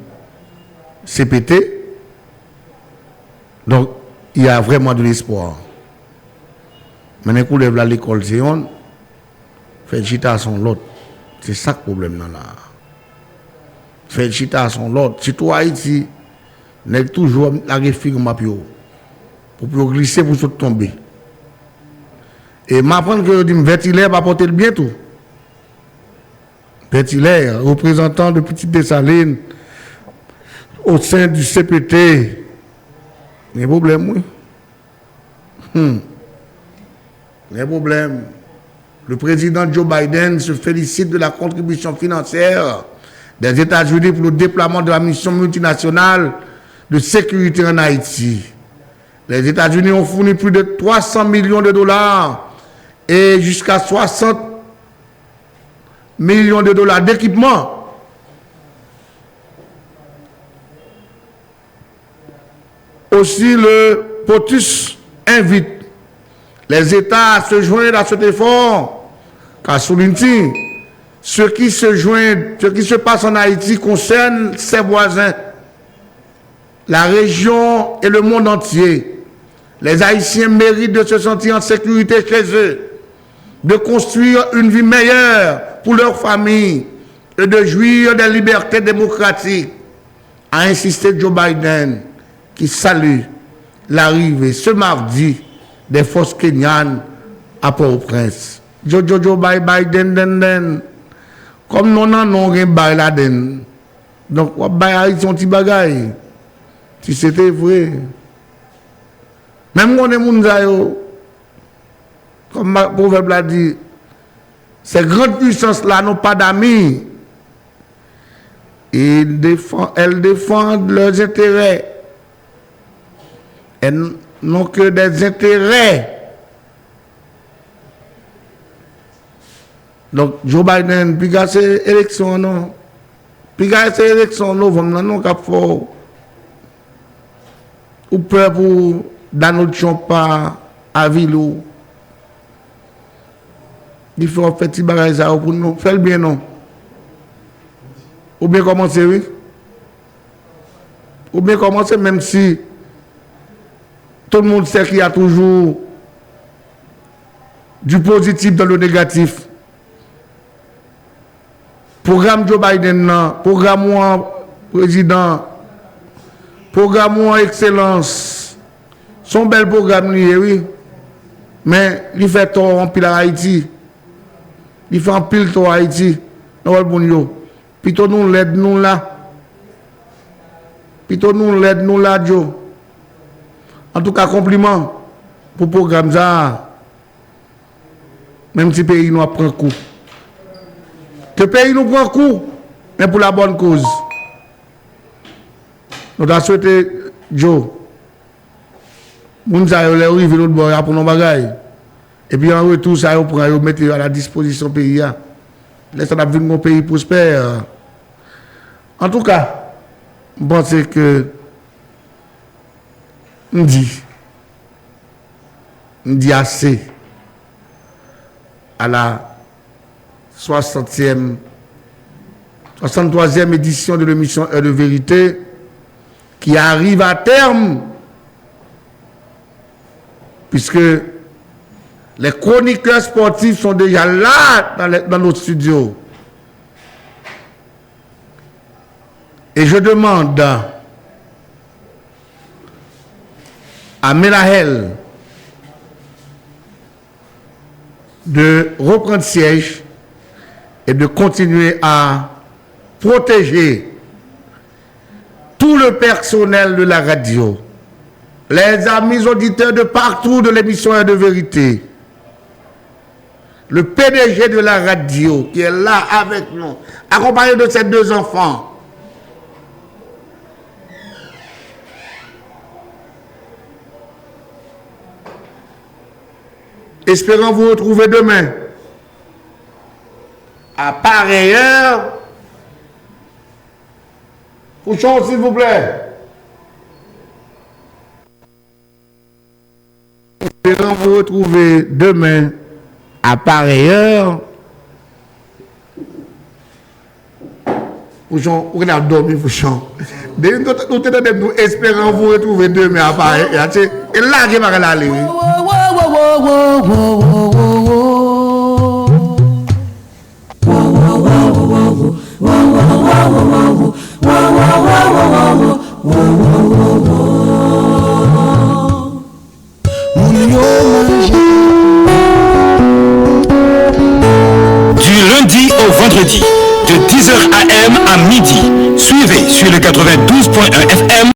CPT. Donc, il y a vraiment de l'espoir. Maintenant, qu'on lève l'école, c'est on fait chita à son lot. C'est ça le problème là. Fait chita à son lot. Si toi, Haïti, n'est toujours la réflexion pour glisser pour se tomber. Et m'apprendre que je dis Vertilaire va porter le bientôt. Vertilaire, représentant de Petite Dessalines au sein du CPT. Il y a un problème, oui. Il y a un problème. Le président Joe Biden se félicite de la contribution financière des États-Unis pour le déploiement de la mission multinationale de sécurité en Haïti. Les États-Unis ont fourni plus de 300 millions de dollars et jusqu'à 60 millions de dollars d'équipement. Aussi, le POTUS invite les États à se joindre à cet effort, car souligne-t-il, ce qui se passe en Haïti concerne ses voisins, la région et le monde entier. Les Haïtiens méritent de se sentir en sécurité chez eux, de construire une vie meilleure pour leur famille et de jouir des libertés démocratiques, a insisté Joe Biden, qui salue l'arrivée ce mardi des forces kenyanes à Port-au-Prince. Jojo bye bye den. Comme nous n'avons rien bye la den. Donc, on bye son petit bagay. Si c'était vrai. Même quand on est mounzayo, comme le proverbe l'a dit, ces grandes puissances-là n'ont pas d'amis. Elles défendent leurs intérêts. Elles n'ont que des intérêts. Donc, Joe Biden, puis il ces élections, non. Puis il ces élections, novembre, non, qu'il faut. Ou peur pour Donald Trump à Vilou. Il faut faire petit bagage ça pour nous. Fais le bien, non. Ou bien commencer, oui. Ou bien commencer, même si tout le monde sait qu'il y a toujours du positif dans le négatif. Programme Joe Biden, programme président, programme excellence, son bel programme, oui. Mais il fait tort en pile à Haïti. Il fait en pile tort à Haïti. Plutôt nous l'aide nous là. Plutôt nous l'aide nous là, Joe. En tout cas, compliment pour le programme ça. Même si le pays nous prend coup. Le pays nous prend coup, mais pour la bonne cause. Nous avons souhaité, Joe, nous avons arrivé l'autre bord pour nos bagailles. Et puis en retour, ça nous prend, nous mettons à la disposition du pays. Laissez nous vivre mon pays prospère. En tout cas, je pense que on dit assez à la 63e édition de l'émission Heure de Vérité qui arrive à terme puisque les chroniqueurs sportifs sont déjà là dans notre studio. Et je demande à Ménahel de reprendre siège et de continuer à protéger tout le personnel de la radio, les amis auditeurs de partout de l'émission Heure de Vérité, le PDG de la radio qui est là avec nous, accompagné de ses deux enfants. Espérons vous retrouver demain à pareille heure. Fouchon, s'il vous plaît. Espérons vous retrouver demain à pareille heure. Fouchon, on a dormi, Fouchon. Nous espérons vous retrouver demain à pareille heure. Et là, je vais aller. Du lundi au vendredi, de 10h AM à midi, suivez sur le 92.1 FM